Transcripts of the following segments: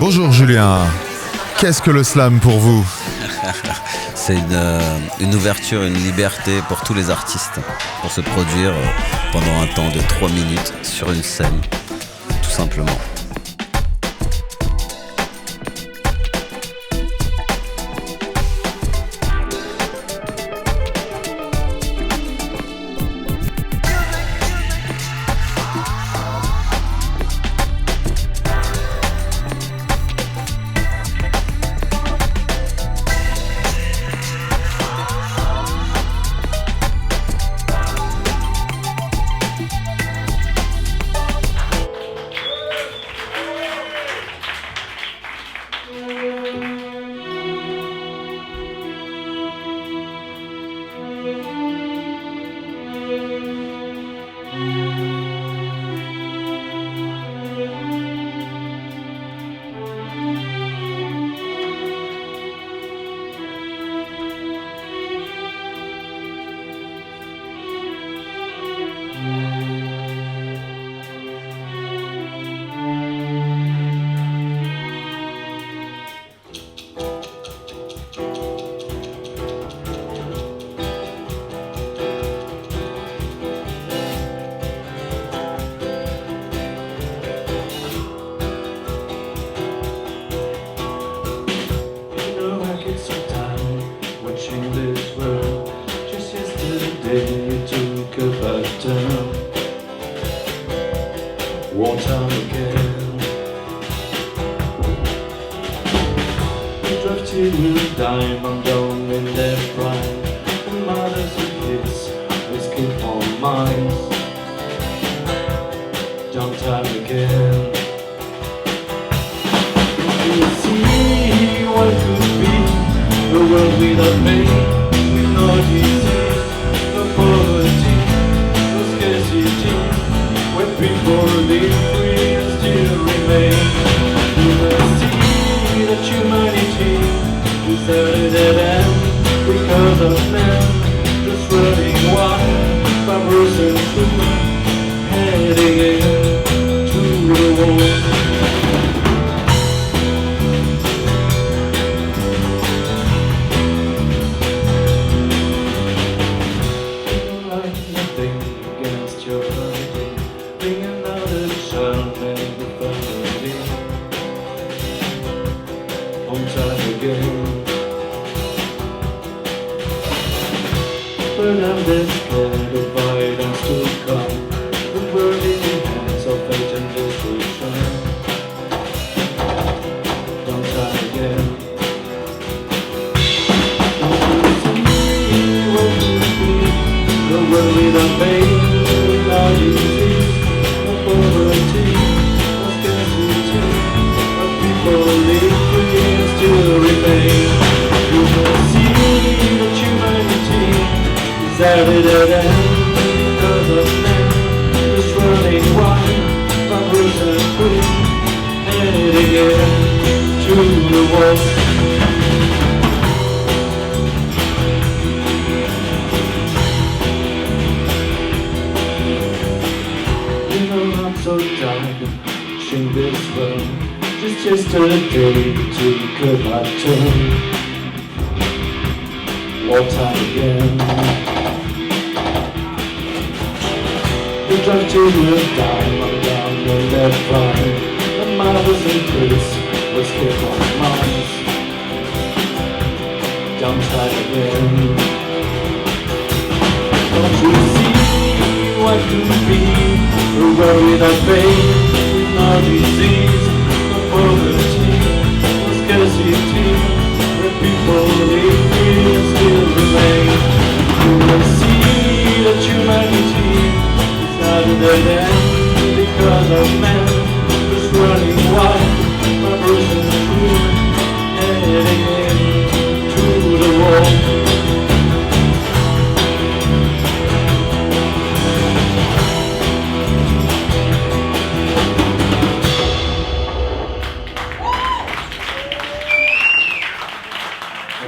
Bonjour Julien, qu'est-ce que le slam pour vous? C'est une ouverture, une liberté pour tous les artistes pour se produire pendant un temps de 3 minutes sur une scène, tout simplement.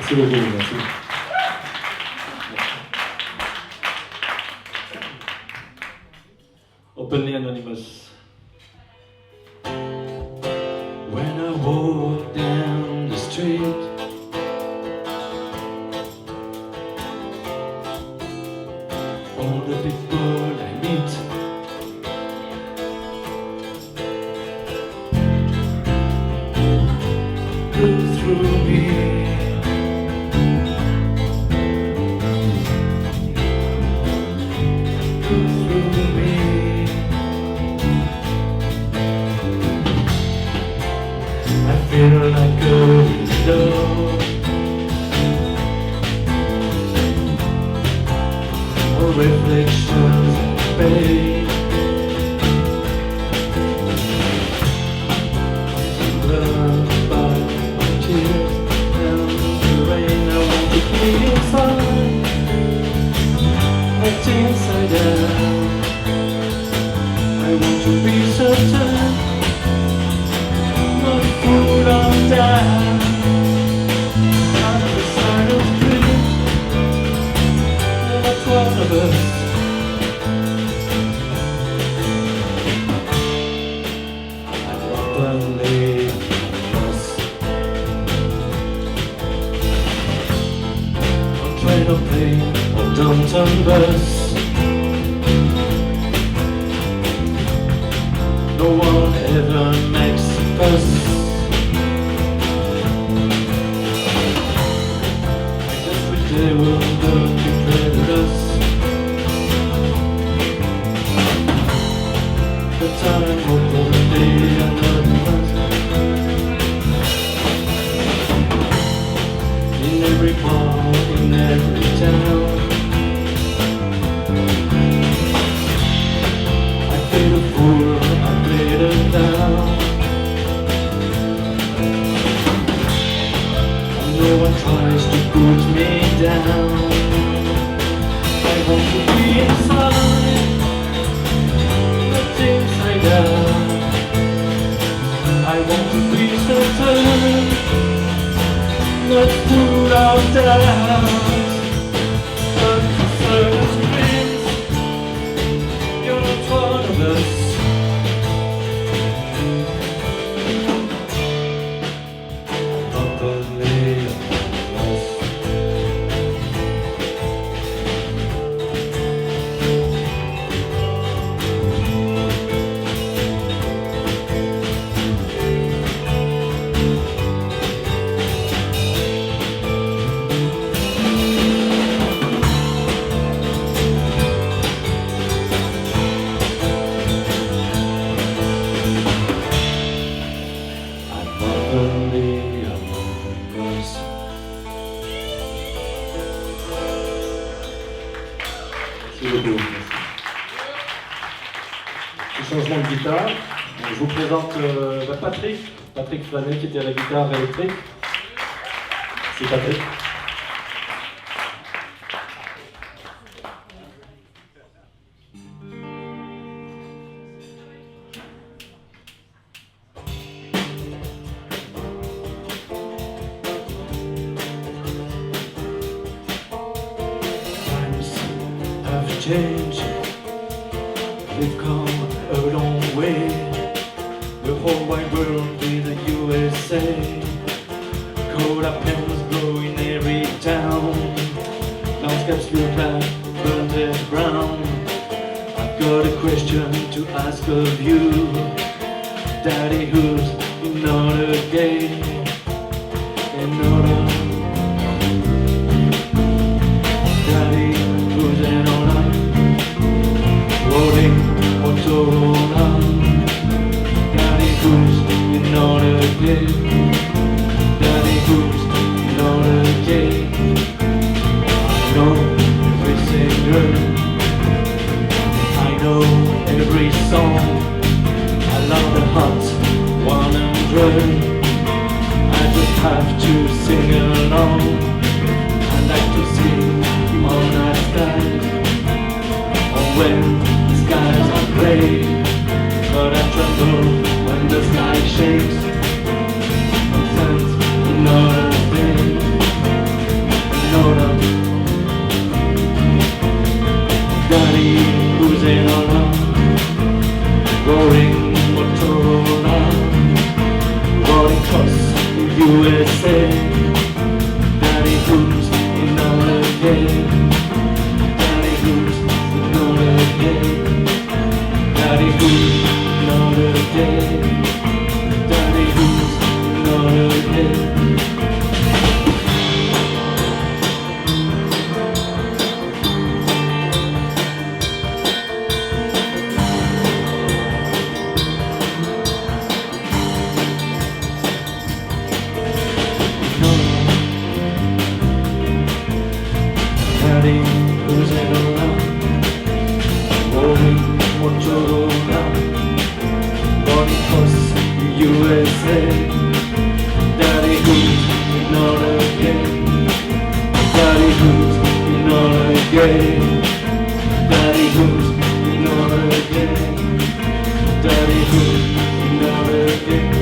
Merci beaucoup, merci. Openly Anonymous. When I woke street. All the people I meet. Look through me. Feel like a window, or reflections of pain. Loved by my tears and the rain. I want to be inside, not inside out. I want to be certain. Food on down on the side of the street. Not one of us. I'm properly lost. On train or plane or downtown bus. No one ever makes a fuss. They will look at us. The time of the day and the month. In every bar, in every town, I played a fool, I played it down. No one tries to put me down. I want to be inside, not inside out. I want to be certain, not fooled out doubt. But for certain things, you're not one of us. Changement de guitare. Je vous présente Patrick Flanet qui était à la guitare électrique. C'est Patrick. Times have changed. We've come a long way. The whole wide world is the USA. Cola pens blow in every town. Landscapes look black, burnt and brown. I've got a question to ask of you. Daddy, who's in order game? In order. Daddy, who's in order? Rolling Motorola. Daddy, who's in order game? Daddy, who's in order game? I know every singer, I know every song. I love the Hot 100. I just have to sing along. I like to see moonlight skies, or when the skies are grey. But I tremble when the sky shakes. And sense another thing, another. Daddy, who's in honor? Roaring Motorola, rolling cross. USA. Daddy who's in all again. Daddy who's in all again. Daddy who's in all again. Daddy who's in all again. Daddy who's in around, rolling Motorola, born across the USA. Daddy who's in all again. Daddy who's in all again. Daddy who's in all again. Daddy who's in all again.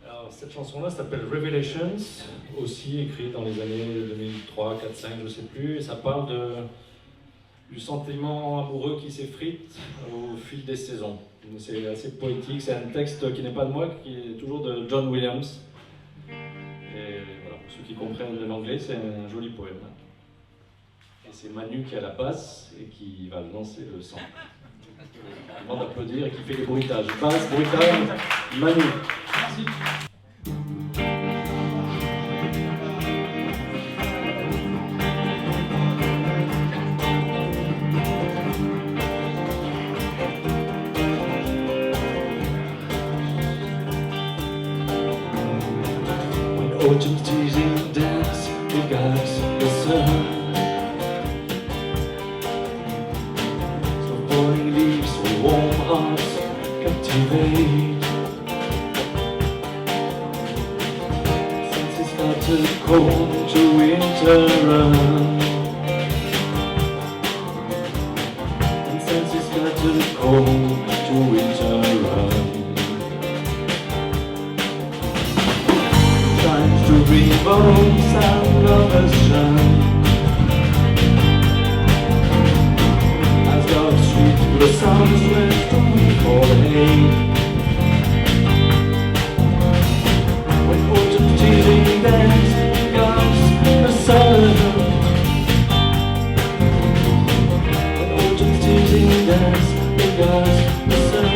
Alors, cette chanson-là s'appelle Revelations, aussi écrite dans les années 2003, 4, 5, je ne sais plus, et ça parle du sentiment amoureux qui s'effrite au fil des saisons. C'est assez poétique, c'est un texte qui n'est pas de moi, qui est toujours de John Williams. Et voilà, pour ceux qui comprennent l'anglais, c'est un joli poème. Et c'est Manu qui est à la basse et qui va lancer le son. Je demande d'applaudir et qui fait les bruitages. Basse, bruitage, Manu. Merci. Autumn's teasing dance regards the sun. So falling leaves, so warm hearts captivate. Since it started cold to winter run, and since it started cold to winter run. To reborn sound of a sun, as God's sweet the sun's west for hate. When autumn's teasing dance becomes the sun, when autumn's teasing dance becomes the sun.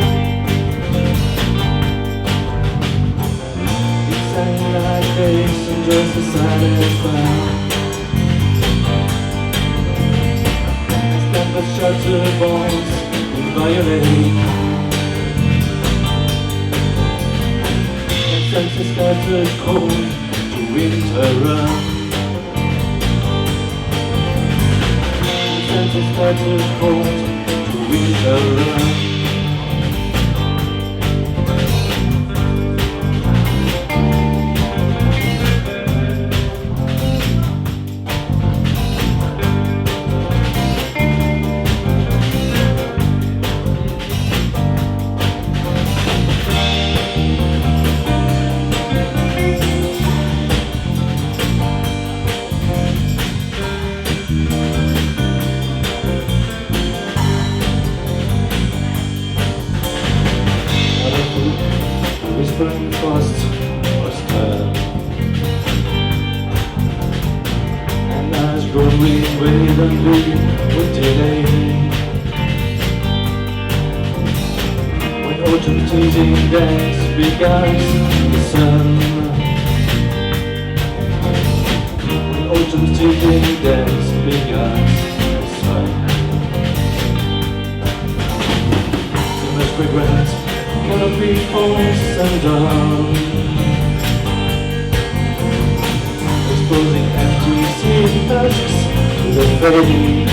Like face and just a satisfied. As tempers shattered bonds violate, and senses scattered cold to winter run. And senses scattered cold to winter run. cost was turned. And as growing with and with delay. When autumn teasing dance began the sun. When autumn teasing dance began the sun. You must regret gonna be false and down, exposing empty seed husks to the fading.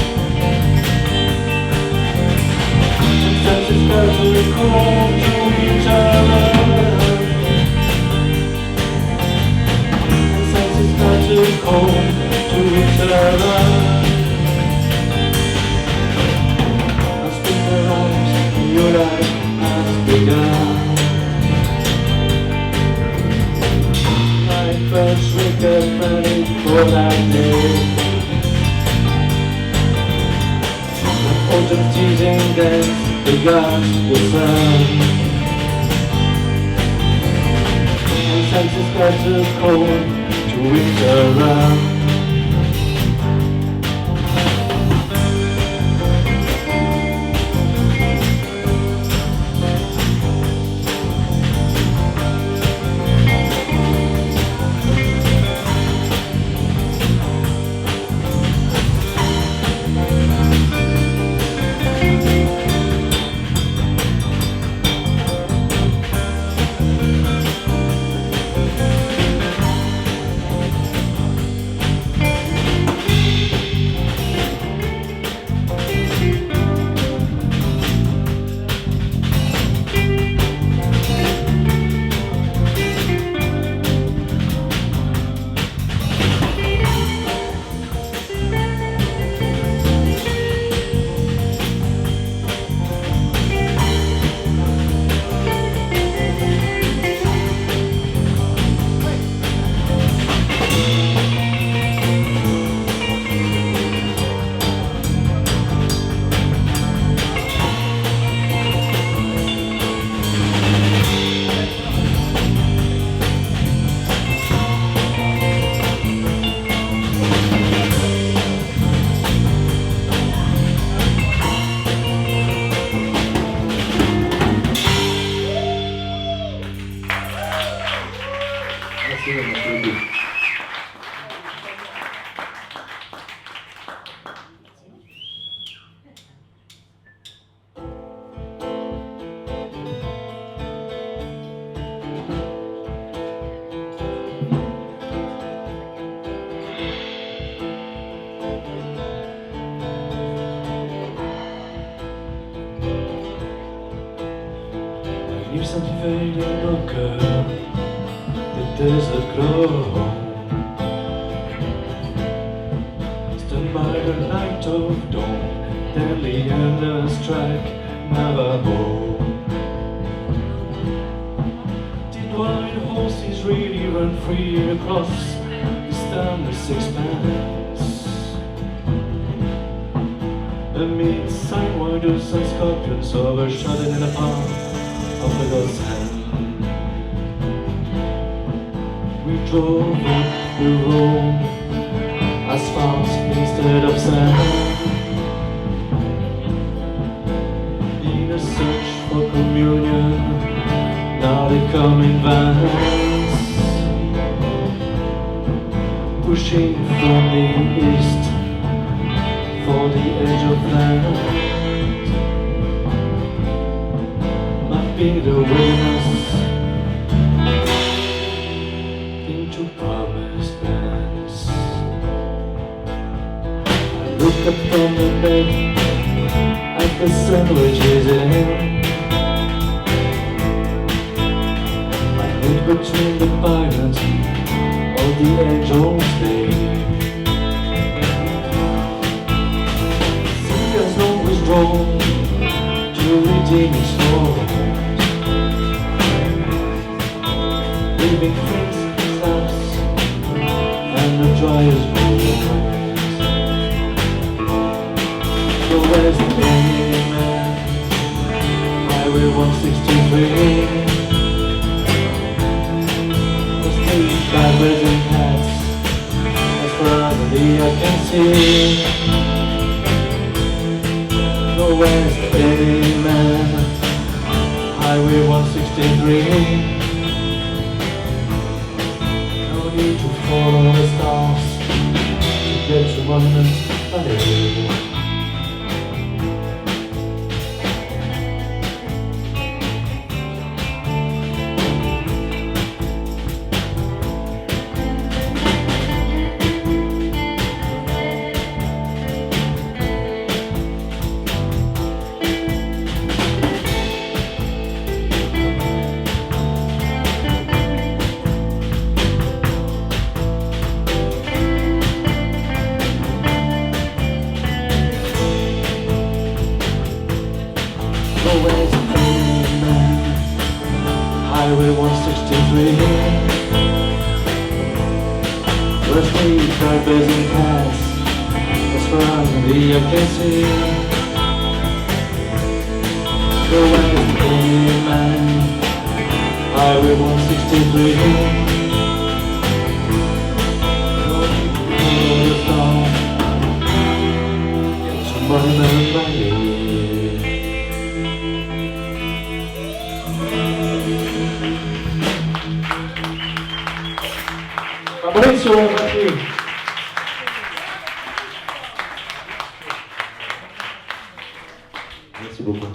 And senses got to recall to each other. And senses got to call to each other. Now spin their lives in your life has begun. My first record ready for that day. The autumn teasing dance began the sun. And senses got too cold to winter round. Leaves and fading occur, the desert glow. Stand by the light of dawn, deadly endless strike Navajo. Did wild horses really run free across this timeless expanse? Amid sidewinders and scorpions overshadowed in the palm of the God's hand, we drove up the road, asphalt instead of sand, in a search for communion. Now they come in vans, pushing from the east for the edge of land. Be the winners into promised lands. I look up from the bed at the sandwiches in. I look between the pylons of the angel's day. See us always drawn to redeem its fall. Leaving things slabs and the dryer's bones. The West Main Highway 163, can see. The West Amen, Highway 163. No need to follow the stars to get to Monument Valley. Always Amen, Highway 163. First we drive Basin Pass, that's from the Agency. Always Amen, Highway 163. Get to Monument Valley. Fabrizio Batterie. Merci beaucoup.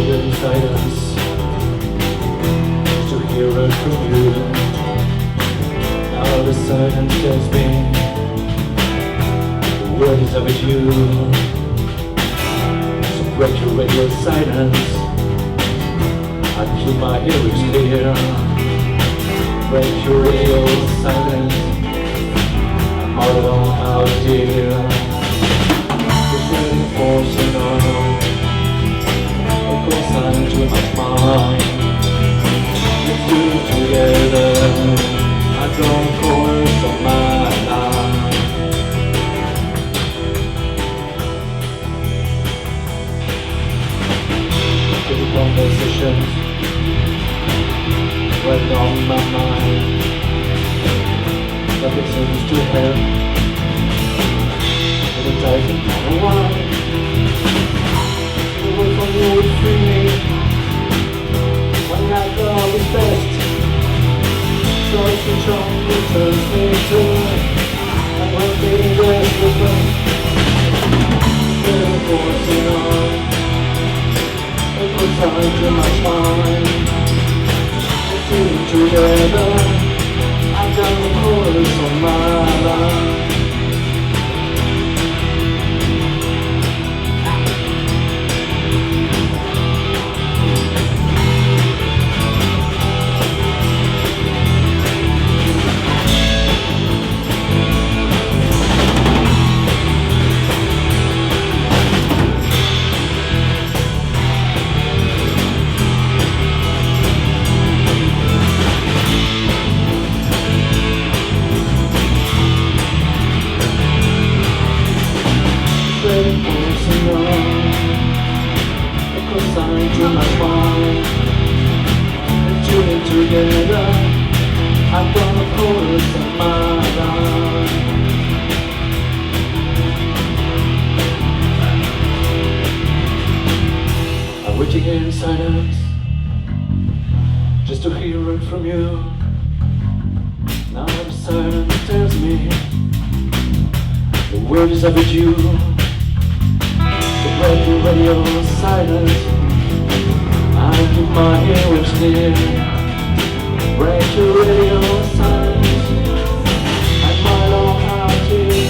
In silence, to hear it from you. Now the silence tells me the word is of you. So break your radio silence and keep my ears clear. Break your radio silence, I'm all alone out here. Just waiting for some noise. It goes silent to my mind. Let's do it together. I don't course on my life. Good conversations right on my mind. Nothing seems to help. And it doesn't matter why. The word from you would free me. When that love is best. So switch on, it turns me to and when being rest with me. Still forcing on. It puts time to my spine. Let's do it together. I've got the chorus on my line. To my spine, and tune together. I've got a chorus in my line. I'm waiting in silence, just to hear it from you. Now the silence tells me the word is about you. So break your radio silence. I keep my earwaves clear. Break your radio silence. I'm my long out here.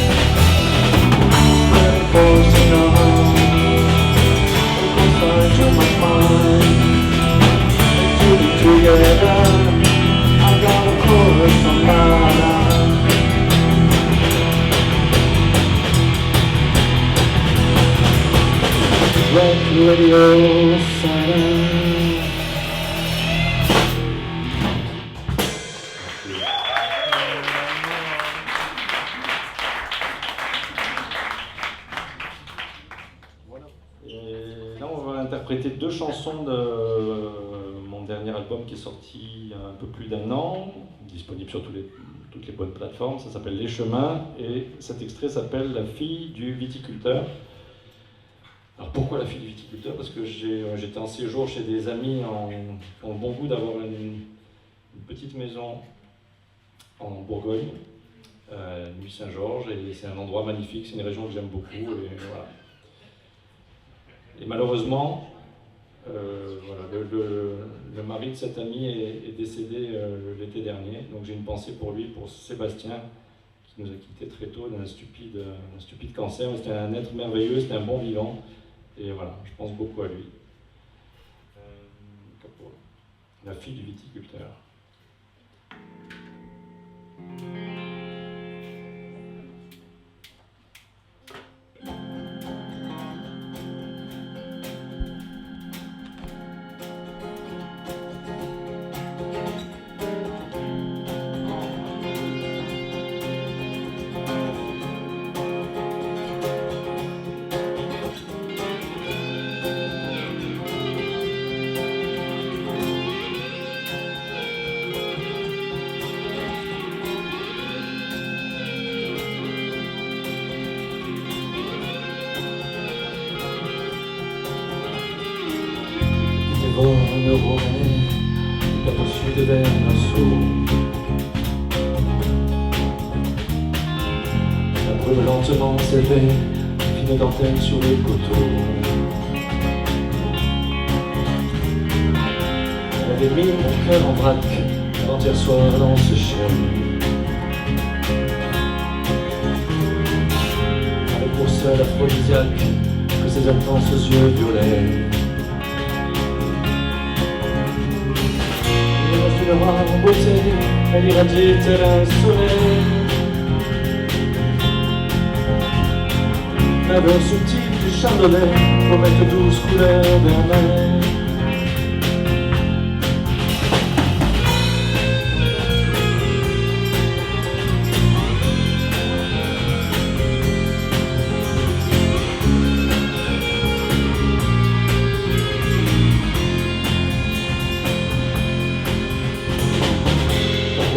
Ready for tonight. It goes down to my mind. Let's do it together. I got a chorus on my line. Break your radio silence. interprété 2 chansons de mon dernier album qui est sorti il y a un peu plus d'1 an, disponible sur toutes les bonnes plateformes. Ça s'appelle Les Chemins et cet extrait s'appelle La fille du viticulteur. Alors pourquoi la fille du viticulteur? Parce que j'étais en séjour chez des amis qui ont le bon goût d'avoir une petite maison en Bourgogne, Nuit Saint-Georges, et c'est un endroit magnifique, c'est une région que j'aime beaucoup, et voilà. Et malheureusement, voilà, le mari de cet ami est décédé l'été dernier, donc j'ai une pensée pour lui, pour Sébastien, qui nous a quittés très tôt d'un stupide cancer. C'était un être merveilleux, c'était un bon vivant, et voilà, je pense beaucoup à lui. La fille du viticulteur. La poursuite vers l'assaut. La brume lentement s'élevait, fine dentelle sur les coteaux. Elle avait mis mon cœur en vrac avant-hier soir dans ce chien. Avec pour seul aphrodisiaque que ses intenses yeux violets. Une rare beauté, elle irradie tel un soleil. L'aveur subtil du chardonnay promet de douces couleurs vermeilles.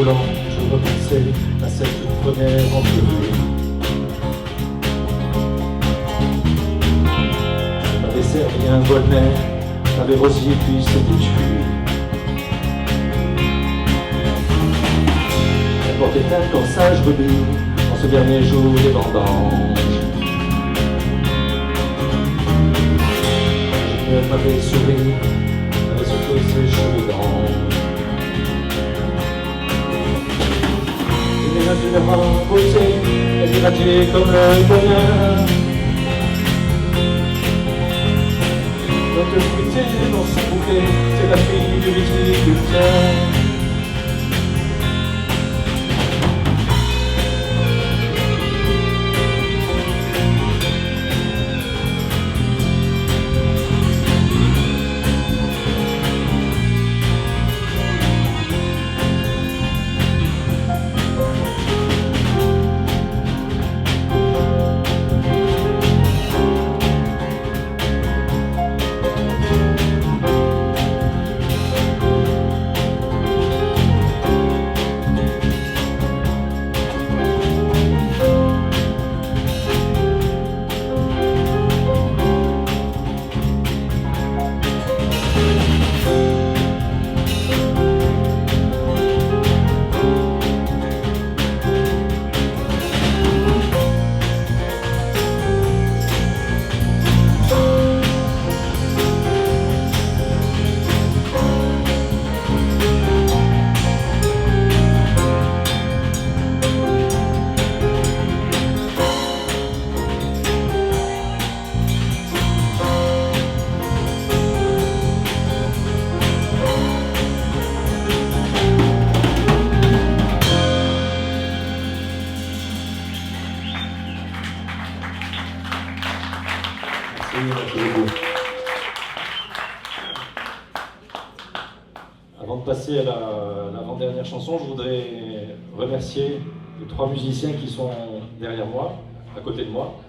Je repensais à cette première entrevue. Je m'avais servi un Volnay, m'avait rosier puis c'était tué. Elle portait un corsage rubis en ce dernier jour des vendanges. Je m'avais souri avec ses cheveux d'ange. D'une rare beauté, elle irradiait comme le bonheur. Notre fruité dans son bouquet, c'est la fille du viticulteur. Avant de passer à l'avant-dernière chanson, je voudrais remercier les 3 musiciens qui sont derrière moi, à côté de moi.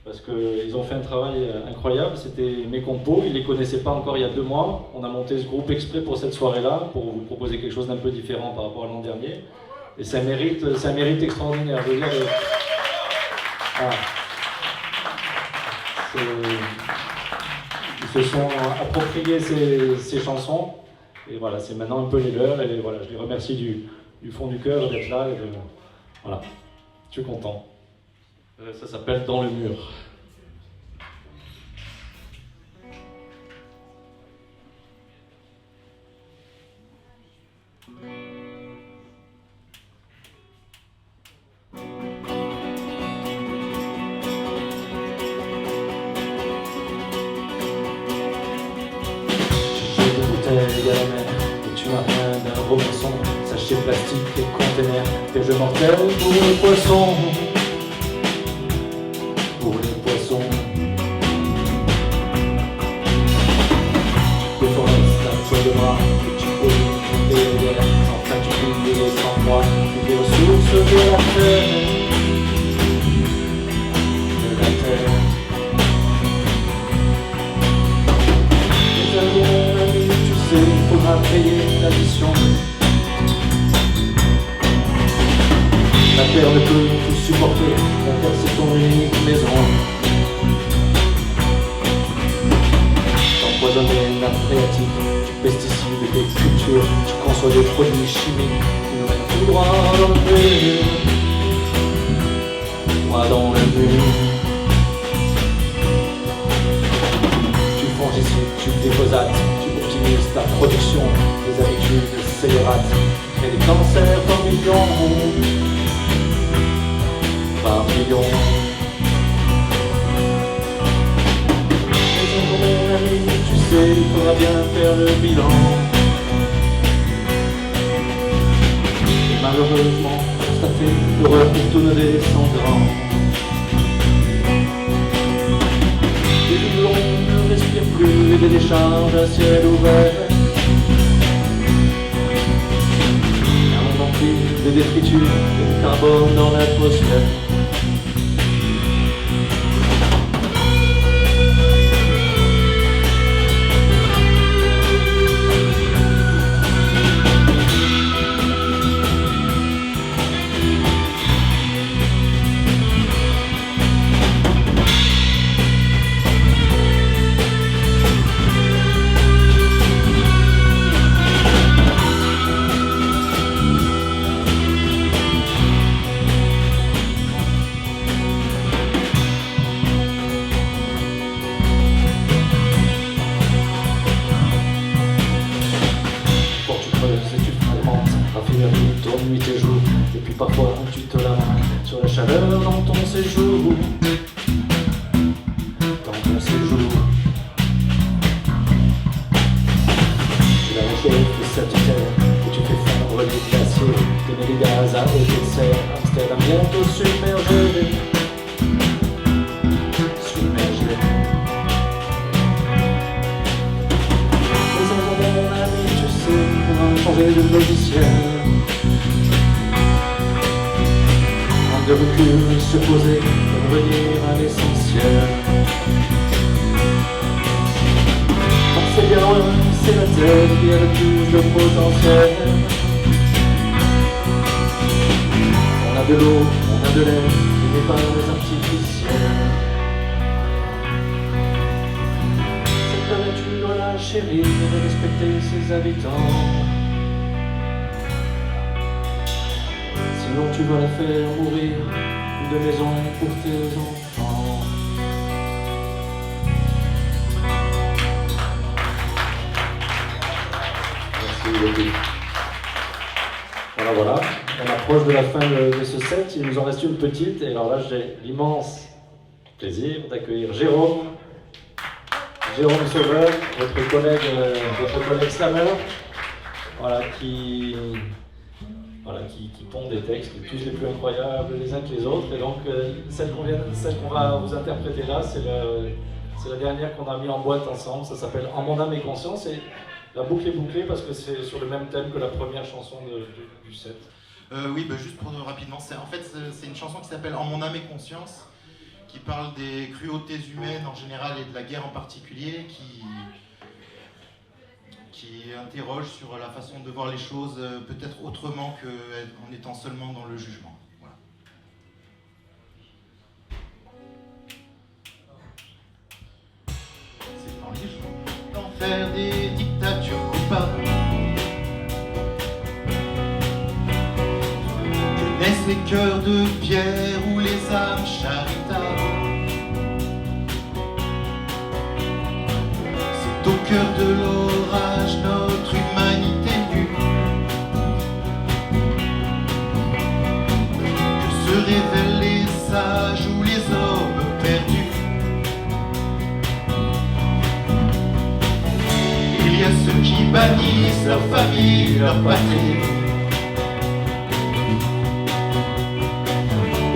parce qu'ils ont fait un travail incroyable. C'était mes compos, ils ne les connaissaient pas encore il y a 2 mois. On a monté ce groupe exprès pour cette soirée-là, pour vous proposer quelque chose d'un peu différent par rapport à l'an dernier. Et c'est un mérite extraordinaire. Je veux dire, voilà. Ils se sont appropriés ces chansons. Et voilà, c'est maintenant un peu les leurs. Et voilà, je les remercie du fond du cœur d'être là. Et voilà, je suis content. Ça s'appelle Dans le mur. À la mer, et tu m'as rien d'un Robinson, sachet plastique et container, piège mortel pour les poissons, pour les poissons. Des forestes, un toit de bras, et tu peux monter l'air, enfin tu plies sans moi, des ressources de la terre, de la terre. Il faudra payer l'addition. La terre ne peut tout supporter, la terre c'est ton unique maison. T'empoisonner nappes phréatiques, tu pesticides des cultures, tu conçois des produits chimiques qui nous mènent tout droit dans le mur. Droit dans le mur. Tu fongicides, tu déposates, ta production, des habitudes scélérates, et des cancers par millions, par millions. Mais mon ami, tu sais, il faudra bien faire le bilan. Et malheureusement, constater l'horreur pour tous nos descendants. Des biberons ne respirent plus et des décharges à ciel ouvert. Un monde entier, des détritus, du carbone dans l'atmosphère. Nuit et jour, et puis parfois tu te lamentes sur la chaleur dans ton séjour, dans ton séjour. Tu la réchauffes le Sagittaire, et tu fais fondre les glaciers, tu mets les gaz à effet de serre, Amsterdam bientôt submergé, submergé. Mais un jour mon ami, tu sais, on va changer de logiciel. De recul, se poser, revenir à l'essentiel. C'est bien loin, c'est la terre qui a le plus de potentiel. On a de l'eau, on a de l'air, et des balles artificielles. Cette planète, tu dois la chérir et respecter ses habitants. Sinon tu vas la faire mourir de maison pour tes enfants. Merci beaucoup. Voilà, on approche de la fin de ce set, il nous en reste une petite, et alors là j'ai l'immense plaisir d'accueillir Jérôme Sauveur, votre collègue slammer, voilà, qui pond des textes tous les plus incroyables les uns que les autres. Et donc celle qu'on va vous interpréter là, c'est la dernière qu'on a mis en boîte ensemble. Ça s'appelle En mon âme et conscience, et la boucle est bouclée parce que c'est sur le même thème que la première chanson du set. Oui, juste pour rapidement, c'est une chanson qui s'appelle En mon âme et conscience, qui qui parle des cruautés humaines en général et de la guerre en particulier, qui interroge sur la façon de voir les choses peut-être autrement qu'en étant seulement dans le jugement. Voilà. C'est dans les jours d'enfer des dictatures coupables que naissent les cœurs de pierre ou les âmes charitables. C'est au cœur de l'orage notre humanité nue que se révèlent les sages ou les hommes perdus. Il y a ceux qui bannissent leur famille, leur patrie,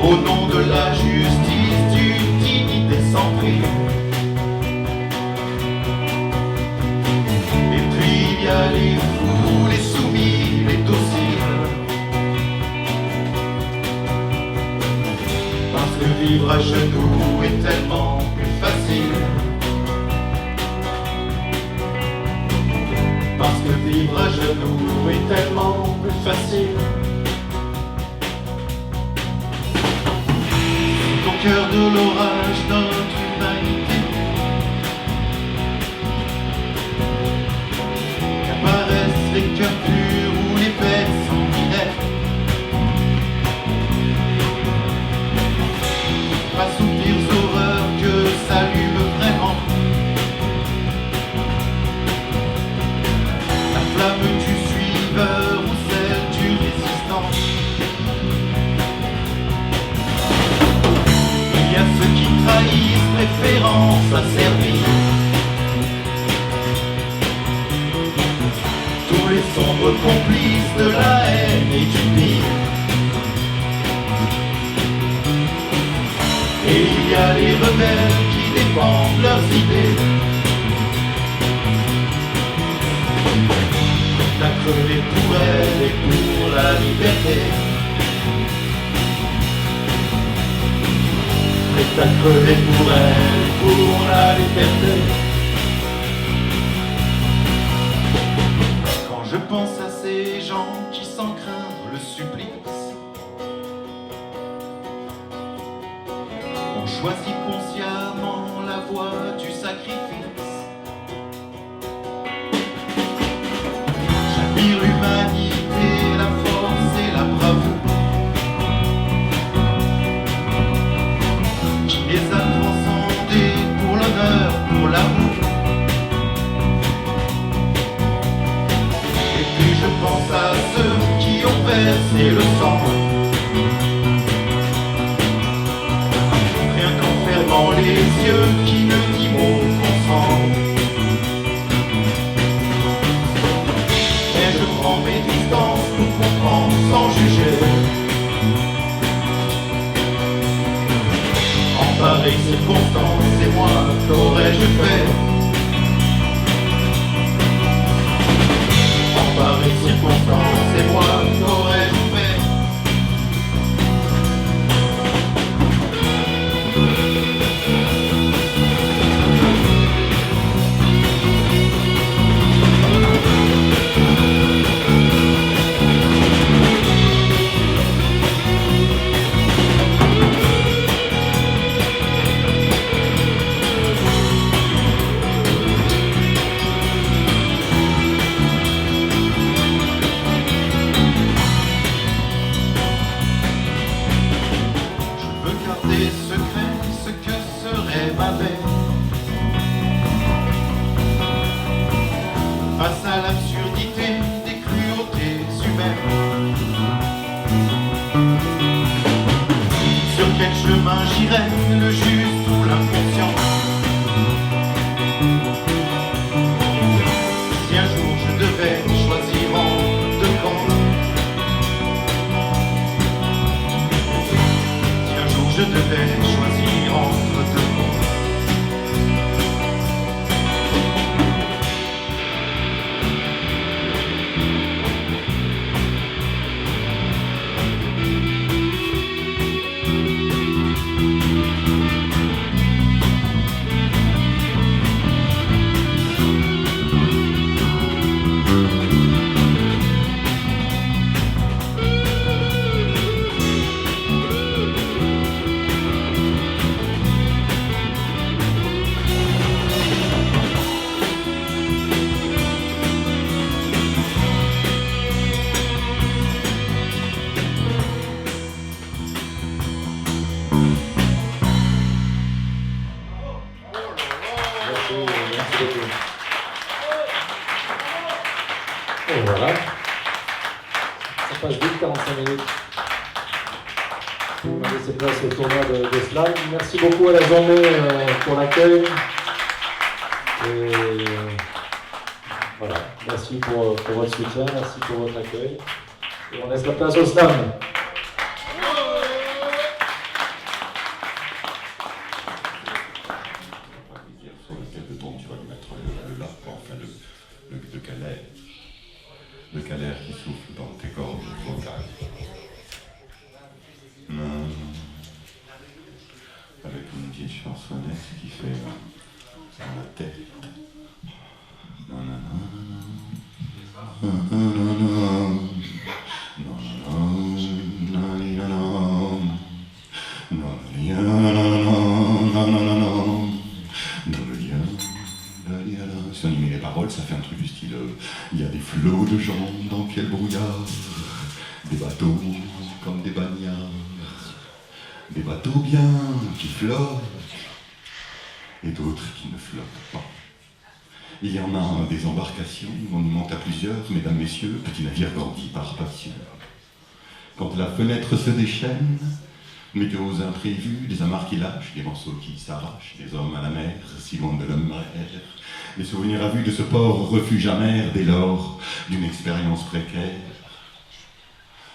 au nom de la justice, d'une dignité sans prix. Et puis il y a les fous, les soumis, les dociles. Parce que vivre à genoux est tellement plus facile. Parce que vivre à genoux est tellement plus facile. Au cœur de l'orage, notre humanité, qu'apparaissent les cœurs purs ou les bêtes sanguinaires, face aux pires horreurs que s'allume vraiment la flamme du suiveur ou celle du résistant. Il y a ceux qui trahissent préférence à servir tous les sombres complices de la haine et du pire. Et il y a les rebelles qui défendent leurs idées, prêts à crever pour elle et pour la liberté. Prêt à crever pour elle, pour la liberté. Quand je pense à ces gens qui sans craindre le supplice ont choisi consciemment la voie du sacrifice, j'admire l'humanité, la force et la bravoure les a transcendés pour l'honneur, pour l'amour. Et puis je pense à ceux qui ont versé le sang, rien qu'en fermant les yeux, qui ne dit mot consent. Mais je prends mes distances pour comprendre sans juger. En pareille circonstance, c'est moi, qu'aurais-je fait? En pareille circonstance, c'est moi, qu'aurais-je fait? Face à l'absurdité des cruautés humaines, sur quel chemin j'irai, le juste ou l'inconscient? Si un jour je devais choisir entre deux camps, si un jour je devais choisir entre deux camps, On va laisser place au tournoi de slam. Merci beaucoup à la journée pour l'accueil. Et voilà, merci pour votre soutien, merci pour votre accueil. Et on laisse la place au slam. Sur lequel de tombe, tu vas lui mettre le lac, enfin le calais. Le calais qui souffle dans tes cordes vocales. Avec une petite chansonnette qui fait dans la tête. Si on y met les paroles, ça fait un truc du style il y a des flots de gens dans quel brouillard, des bateaux comme des bagnards, des bateaux bien qui flottent et d'autres qui ne flottent pas. Il y en a des embarcations, on y monte à plusieurs, mesdames, messieurs, petit navire grandi par passion. Quand la fenêtre se déchaîne, météos imprévus, des amarres qui lâchent, des morceaux qui s'arrachent, des hommes à la mer, si loin de la mer. Les souvenirs à vue de ce port, refuge amer dès lors d'une expérience précaire.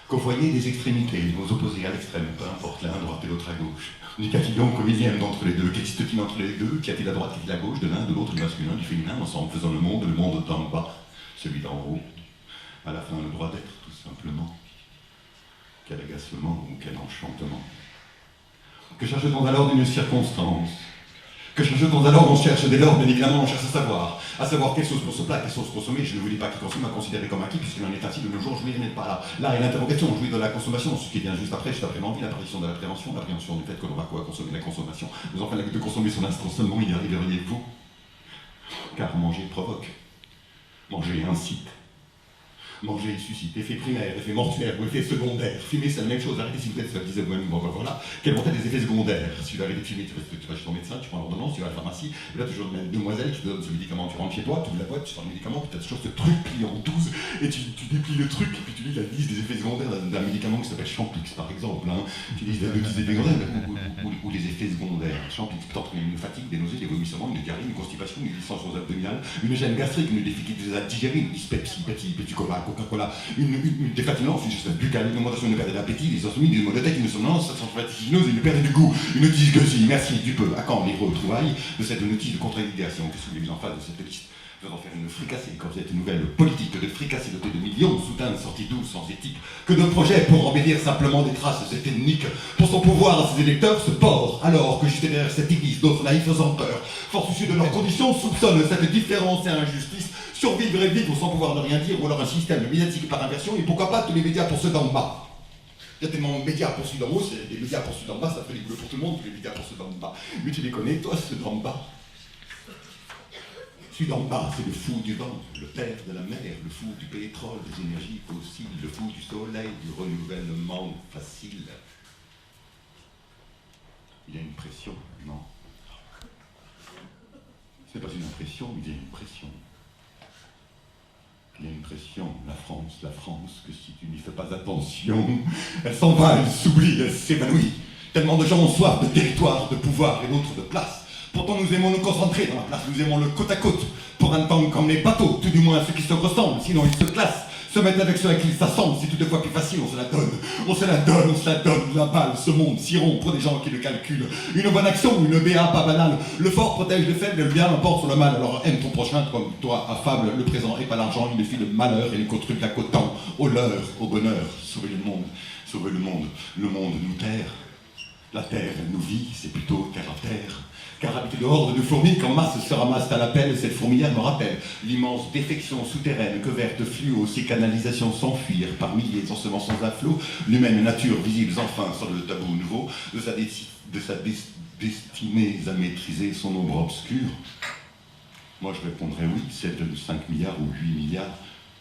Qu'au foyer des extrémités, nos opposés à l'extrême, peu importe l'un à droite et l'autre à gauche. N'y qu'a-t-il donc au millième d'entre les deux? Qu'existe-t-il entre les deux? Qu'y a-t-il à droite, qu'y a-t-il à gauche? De l'un, de l'autre, du masculin, du féminin, ensemble faisant le monde d'en bas, celui d'en haut. À la fin, le droit d'être, tout simplement. Quel agacement ou quel enchantement. Que cherche-t-on alors d'une circonstance? Que cherche-t-on alors? On cherche dès lors, bien évidemment, on cherche à savoir quelle sauce pour ce plat, quelle sauce consommer. Je ne vous dis pas qu'il consomme à considérer comme acquis, puisqu'il en est ainsi de nos jours, jouir n'est pas là. Là est l'interrogation, jouir de la consommation, ce qui vient juste après l'envie, l'apparition de la prévention, l'appréhension du fait que l'on va quoi consommer la consommation. Mais enfin, de consommer son instant seulement, y arriveriez-vous? Car manger provoque, manger incite. Manger suscite, effet primaire, effet mortuaire ou effet secondaire. Fumer, c'est la même chose. Arrêtez si vous êtes, ça disait vous-même, bon, voilà. Quels vont être les effets secondaires? Si tu veux arrêter de fumer, tu vas chez ton médecin, tu prends l'ordonnance, tu vas à la pharmacie, et là, toujours une demoiselle qui te donne ce médicament, tu rentres chez toi, tu ouvres la boîte, tu sors le médicament, puis tu as toujours ce truc plié en 12, et tu déplies le truc, et puis tu lis la liste des effets secondaires d'un médicament qui s'appelle Champix, par exemple. Hein. Tu lis les effets secondaires, ou les effets secondaires. Champix peut entraîner une fatigue, des nausées, des vomissements, une diarrhée, une constipation, une dysfonction abdominale, une gêne gastrique, une difficulté à digérer, une dyspepsie, petit cola, Coca-Cola, une défatinance, une geste buccale, une augmentation de perte d'appétit, des insomnies, des maux de tête, une somnolence, une vertigineuse, une perte du goût, une dysgeusie. Merci du peu. À quand les retrouvailles de cette notice de contre-indication que vous avez mis en face de cette liste? Faisant faire une fricassée quand vous êtes une nouvelle politique de fricassée dotée de millions, soudain sortie douce, sans éthique, que de projets pour embellir simplement des traces ethniques, pour son pouvoir à ses électeurs se portent, alors que juste derrière cette église, d'autres naïfs faisant peur, fort soucieux de leurs conditions, soupçonnent cette différence et injustice, survivre et vivre sans pouvoir ne rien dire, ou alors un système médiatique par inversion, et pourquoi pas tous les médias pour ceux d'en bas. Il y a tellement de médias pour ceux d'en haut, c'est les médias pour ceux d'en bas, ça fait les boulots pour tout le monde, tous les médias pour ceux d'en bas. Mais tu les connais, toi, ceux d'en bas. Celui d'en bas, c'est le fou du vent, le père de la mer, le fou du pétrole, des énergies fossiles, le fou du soleil, du renouvellement facile. Il y a une pression, non? Ce n'est pas une impression, il y a une pression. Il y a une pression, la France, que si tu n'y fais pas attention, elle s'en va, elle s'oublie, elle s'évanouit. Tellement de gens ont soif de territoire, de pouvoir et d'autres de place. Pourtant nous aimons nous concentrer dans la place, nous aimons le côte à côte, pour un temps comme les bateaux, tout du moins ceux qui se ressemblent, sinon ils se classent, se mettent avec ceux à qui ils s'assemblent, c'est toutefois plus facile, on se la donne, la balle, ce monde si rond pour des gens qui le calculent. Une bonne action, une BA pas banale, le fort protège le faible, le bien l'emporte sur le mal, alors aime ton prochain comme toi, affable, le présent et pas l'argent, il ne fit le malheur et le construit à côtant, au leurre, au bonheur, sauver le monde nous terre, la terre elle nous vit, c'est plutôt terre à terre. Car habité dehors de fourmis, quand masse se ramasse à l'appel, cette fourmilière me rappelle l'immense défection souterraine que vertes fluo, ces canalisations s'enfuirent par milliers en semant sans un flot, l'humaine nature visible enfin sur le tabou nouveau, de sa destinée à maîtriser son ombre obscure. Moi je répondrais oui, 7,5 milliards ou 8 milliards.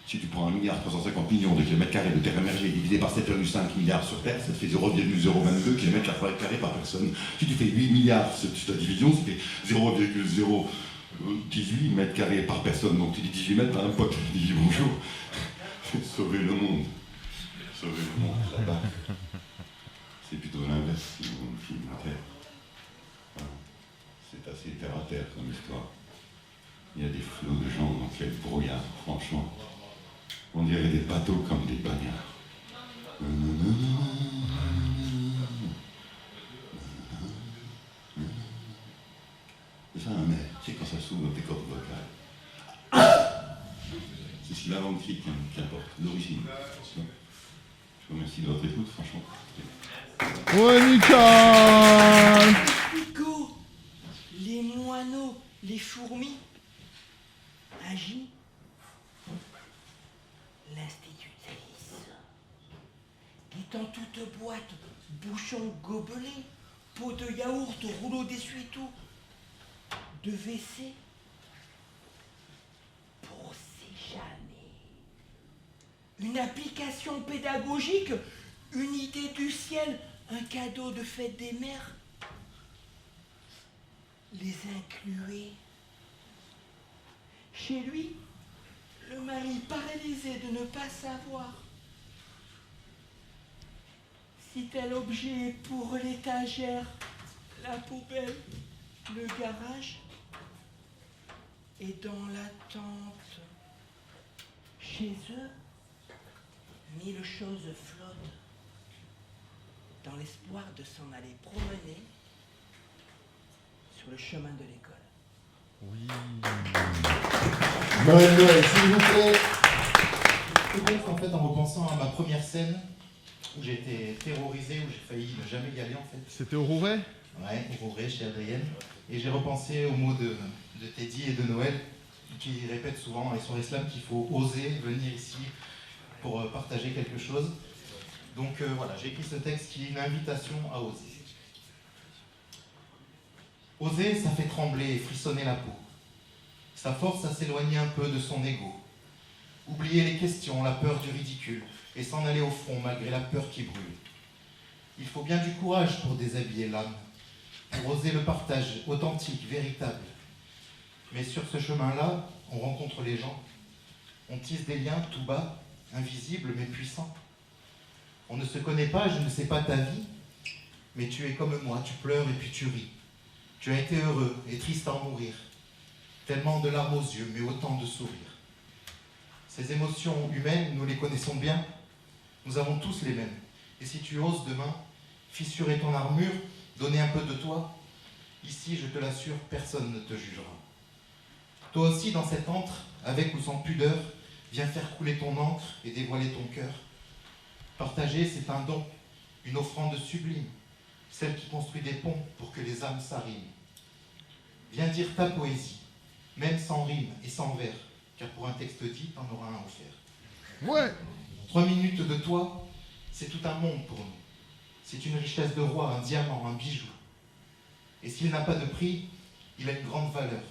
Si tu prends 1,350 milliard de kilomètres carrés de terre émergée divisé par 7,5 milliards sur Terre, ça te fait 0,022 km carrés par personne. Si tu fais 8 milliards sur ta division, ça fait 0,018 mètres carrés par personne. Donc tu dis 18 mètres, t'as un pote qui dit bonjour. Sauver le monde. Sauver le monde, là-bas. C'est plutôt l'inverse. bateaux comme des bagnards. C'est ça un air, tu sais quand ça s'ouvre dans tes cordes vocales. C'est ce qu'il invente qui importe, l'origine. Je vous remercie de votre écoute, franchement. Ouais, Nicole! Nico, les moineaux, les fourmis, Agi, l'institutrice, dit en toute boîte, bouchon gobelet, pot de yaourt, rouleau d'essuie-tout, de WC, pour c'est jamais. Une application pédagogique, une idée du ciel, un cadeau de fête des mères. Les incluer. Chez lui, le mari paralysé de ne pas savoir si tel objet est pour l'étagère, la poubelle, le garage, et dans l'attente, chez eux, 1000 choses flottent dans l'espoir de s'en aller promener sur le chemin de l'école. Noël, Noël, s'il vous plaît. Peut-être en fait en repensant à ma première scène où j'ai été terrorisé, où j'ai failli ne jamais y aller en fait. C'était au Rouret? Ouais, au Rouret, chez Adrienne. Et j'ai repensé aux mots de Teddy et de Noël qui répètent souvent dans les soirées slam qu'il faut oser venir ici pour partager quelque chose. Donc voilà, j'ai écrit ce texte qui est une invitation à oser. Oser, ça fait trembler et frissonner la peau. Ça force à s'éloigner un peu de son ego. Oublier les questions, la peur du ridicule, et s'en aller au front malgré la peur qui brûle. Il faut bien du courage pour déshabiller l'âme, pour oser le partage authentique, véritable. Mais sur ce chemin-là, on rencontre les gens. On tisse des liens tout bas, invisibles mais puissants. On ne se connaît pas, je ne sais pas ta vie, mais tu es comme moi, tu pleures et puis tu ris. Tu as été heureux et triste à en mourir. Tellement de larmes aux yeux, mais autant de sourires. Ces émotions humaines, nous les connaissons bien. Nous avons tous les mêmes. Et si tu oses demain fissurer ton armure, donner un peu de toi, ici, je te l'assure, personne ne te jugera. Toi aussi, dans cet antre, avec ou sans pudeur, viens faire couler ton encre et dévoiler ton cœur. Partager, c'est un don, une offrande sublime, celle qui construit des ponts pour que les âmes s'arriment. Viens dire ta poésie, même sans rime et sans vers, car pour un texte dit, t'en auras un offert. Ouais! 3 minutes de toi, c'est tout un monde pour nous. C'est une richesse de roi, un diamant, un bijou. Et s'il n'a pas de prix, il a une grande valeur.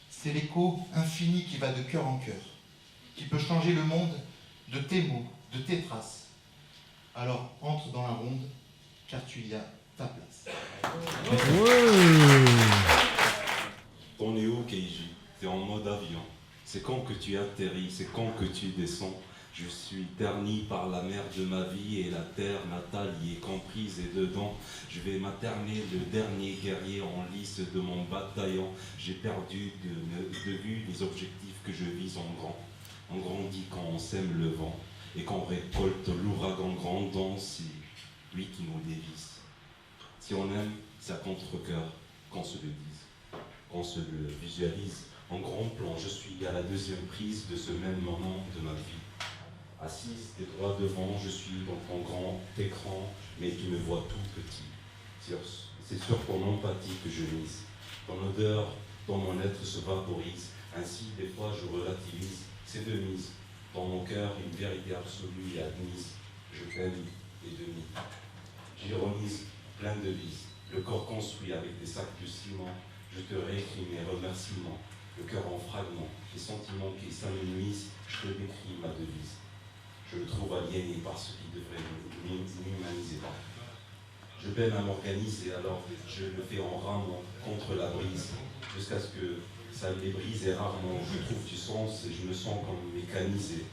C'est l'écho infini qui va de cœur en cœur, qui peut changer le monde de tes mots, de tes traces. Alors entre dans la ronde, car tu y as ta place. On est où, Keiji? T'es en mode avion. C'est quand que tu atterris, c'est quand que tu descends. Je suis terni par la mer de ma vie et la terre natale y est comprise et dedans je vais materner le dernier guerrier en lice de mon bataillon. J'ai perdu de vue les objectifs que je vise en grand. On grandit quand on sème le vent et qu'on récolte l'ouragan grandant, c'est lui qui nous dévisse. Si on aime, c'est à contre-cœur qu'on se le dise, qu'on se le visualise. En grand plan, je suis à la deuxième prise de ce même moment de ma vie. Assise et droit devant, je suis dans ton grand écran, mais tu me vois tout petit. C'est sur ton empathie que je mise. Ton odeur dans mon être se vaporise. Ainsi, des fois, je relativise. C'est de mise. Dans mon cœur, une vérité absolue et admise. Je t'aime et demi. J'ironise, plein de vis. Le corps construit avec des sacs de ciment. Je te réécris mes remerciements. Le cœur en fragments. Les sentiments qui s'amenuisent. Je te décris ma devise. Je le trouve aliéné par ce qui devrait m'humaniser. Je peine à m'organiser, alors je le fais en ramant contre la brise, jusqu'à ce que ça les brise et rarement je trouve du sens et je me sens comme mécanisé,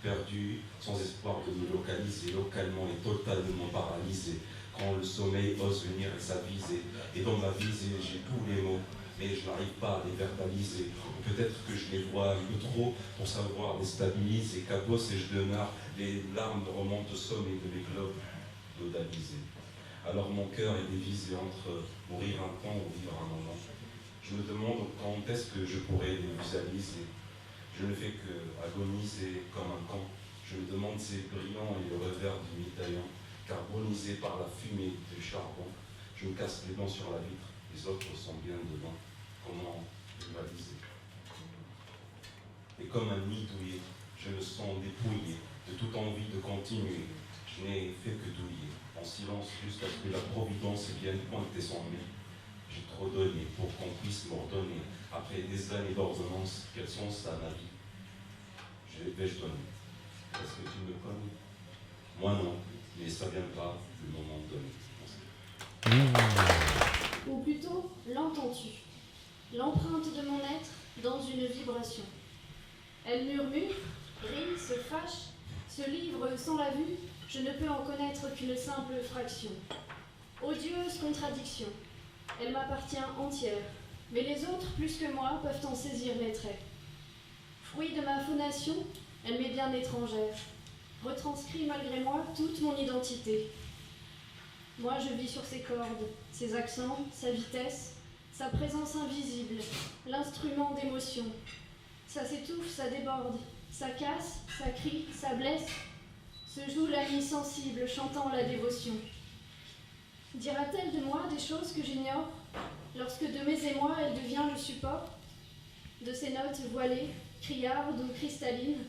perdu, sans espoir de me localiser, localement et totalement paralysé. Quand le sommeil ose venir et s'aviser, et dans ma visée j'ai tous les mots, mais je n'arrive pas à les verbaliser. Ou peut-être que je les vois un peu trop pour savoir les stabiliser, cabosse et je demeure, les larmes remontent au sommet de mes globes dodalisés. Alors mon cœur est divisé entre mourir un temps ou vivre un moment. Je me demande quand est-ce que je pourrais les visualiser. Je ne fais que agoniser comme un camp. Je me demande ces brillants et le revers du médaillon, carbonisé par la fumée du charbon. Je me casse les dents sur la vitre, les autres sont bien dedans. Comment rivaliser? Et comme un nid douillet, je me sens dépouillé de toute envie de continuer. Je n'ai fait que douiller, en silence jusqu'à ce que la providence vienne pointer son nez. J'ai trop donné pour qu'on puisse m'ordonner. Après des années d'ordonnance, quels sont ça ma vie? Vais-je donner? Est-ce que tu me connais? Moi non, mais ça viendra le moment donné. Ou plutôt, l'entends-tu? L'empreinte de mon être dans une vibration. Elle murmure, rit, se fâche, se livre sans la vue, je ne peux en connaître qu'une simple fraction. Odieuse contradiction. Elle m'appartient entière, mais les autres, plus que moi, peuvent en saisir les traits. Fruit de ma phonation, elle m'est bien étrangère, retranscrit malgré moi toute mon identité. Moi, je vis sur ses cordes, ses accents, sa vitesse, sa présence invisible, l'instrument d'émotion. Ça s'étouffe, ça déborde, ça casse, ça crie, ça blesse. Se joue l'ami sensible, chantant la dévotion. Dira-t-elle de moi des choses que j'ignore, lorsque de mes émois elle devient le support? De ces notes voilées, criardes ou cristallines,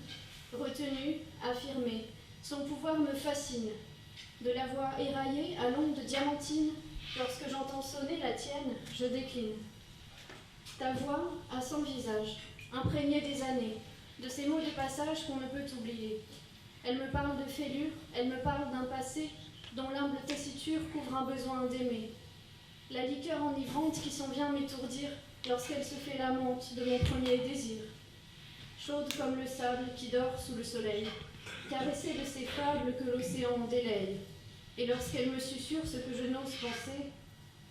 retenues, affirmées, son pouvoir me fascine. De la voix éraillée à l'onde diamantine, lorsque j'entends sonner la tienne, je décline. Ta voix a 100 visages, imprégnée des années, de ces mots de passage qu'on ne peut oublier. Elle me parle de fêlure, elle me parle d'un passé dont l'humble tessiture couvre un besoin d'aimer. La liqueur enivrante qui s'en vient m'étourdir lorsqu'elle se fait l'amante de mon premier désir. Chaude comme le sable qui dort sous le soleil, caressée de ces fables que l'océan délaye. Et lorsqu'elle me susurre ce que je n'ose penser,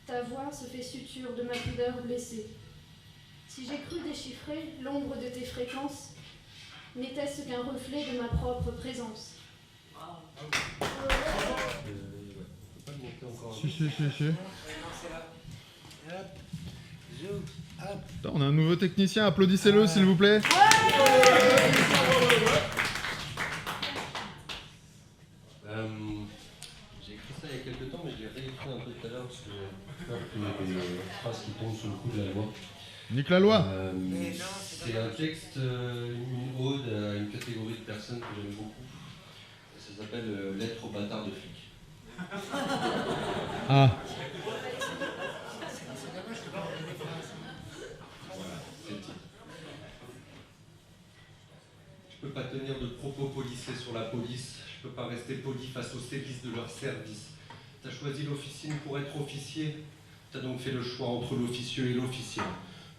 ta voix se fait suture de ma pudeur blessée. Si j'ai cru déchiffrer l'ombre de tes fréquences, n'était-ce qu'un reflet de ma propre présence? Si. Putain, on a un nouveau technicien, applaudissez-le s'il vous plaît. J'ai écrit ça il y a quelques temps, mais je l'ai réécrit un peu tout à l'heure parce que j'ai peur qu'il y ait des phrases qui tombent sous le coup de la loi. Nique la loi. C'est un texte, une ode à une catégorie de personnes que j'aime beaucoup. Ça s'appelle Lettre au bâtard de flic. Ah. C'est le titre. Je peux pas tenir de propos policés sur la police. Je peux pas rester poli face aux sévices de leur service. T'as choisi l'officine pour être officier. T'as donc fait le choix entre l'officieux et l'officiel.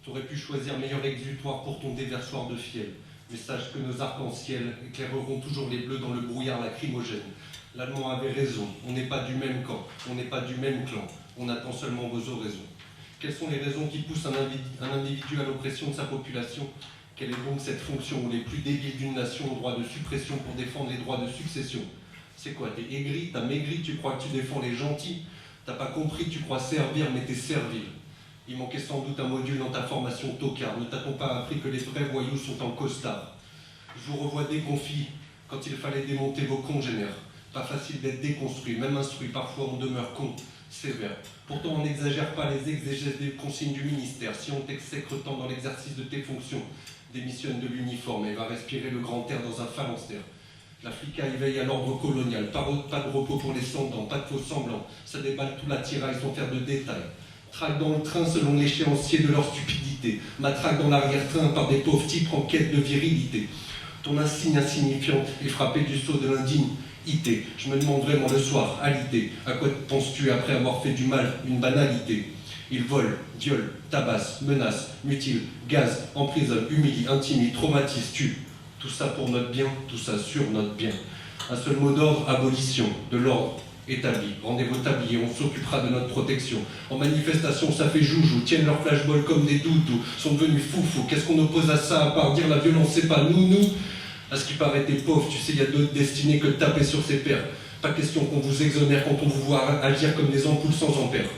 T'aurais pu choisir meilleur exutoire pour ton déversoir de fiel. Mais sache que nos arcs-en-ciel éclaireront toujours les bleus dans le brouillard lacrymogène. L'Allemand avait raison, on n'est pas du même camp, on n'est pas du même clan, on attend seulement vos oraisons. Quelles sont les raisons qui poussent un individu à l'oppression de sa population? Quelle est donc cette fonction où les plus débiles d'une nation ont droit de suppression pour défendre les droits de succession? C'est quoi, t'es aigri, t'as maigri, tu crois que tu défends les gentils? T'as pas compris, tu crois servir, mais t'es servile. Il manquait sans doute un module dans ta formation tocard. Ne t'a-t-on pas appris que les vrais voyous sont en costard? Je vous revois déconfit quand il fallait démonter vos congénères. Pas facile d'être déconstruit, même instruit, parfois on demeure con, sévère. Pourtant on n'exagère pas les exégèses des consignes du ministère. Si on t'exècre tant dans l'exercice de tes fonctions, démissionne de l'uniforme et va respirer le grand air dans un phalanstère. La flicaille veille à l'ordre colonial, pas de repos pour les sans-dents, pas de faux semblants. Ça déballe tout l'attirail sans faire de détails. Traque dans le train selon l'échéancier de leur stupidité. Matraque dans l'arrière-train par des pauvres types en quête de virilité. Ton insigne insignifiant est frappé du sceau de l'indignité. Je me demande vraiment le soir, à l'idée, à quoi penses-tu après avoir fait du mal une banalité? Ils volent, violent, tabassent, menacent, mutilent, gazent, emprisonnent, humilient, intimident, traumatisent, tuent. Tout ça pour notre bien, tout ça sur notre bien. Un seul mot d'ordre, abolition. De l'ordre, Établi, rendez vos tabliers, on s'occupera de notre protection. En manifestation, ça fait joujou, tiennent leur flashball comme des doudous, sont devenus foufous. Qu'est-ce qu'on oppose à ça, à part dire la violence, c'est pas nous. À ce qui paraît, t'es pauvre, tu sais, il y a d'autres destinées que de taper sur ses pères. Pas question qu'on vous exonère quand on vous voit agir comme des ampoules sans ampères.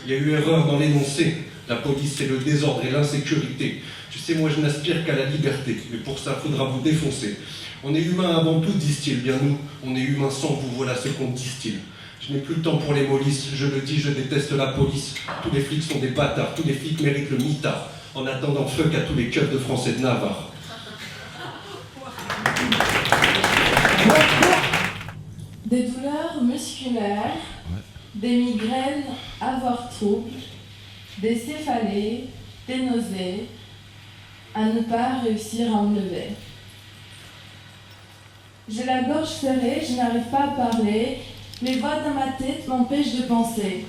Il y a eu erreur dans l'énoncé. La police, c'est le désordre et l'insécurité. Tu sais, moi, je n'aspire qu'à la liberté, mais pour ça, faudra vous défoncer. On est humain avant tout, disent-ils, bien nous. On est humain sans vous, voilà ce qu'on distille. Je n'ai plus le temps pour les mollisses, je le dis, je déteste la police. Tous les flics sont des bâtards, tous les flics méritent le mitard. En attendant, fuck à tous les keufs de Français de Navarre. Des douleurs musculaires, des migraines à voir trouble, des céphalées, des nausées, à ne pas réussir à enlever. J'ai la gorge serrée, je n'arrive pas à parler, les voix dans ma tête m'empêchent de penser.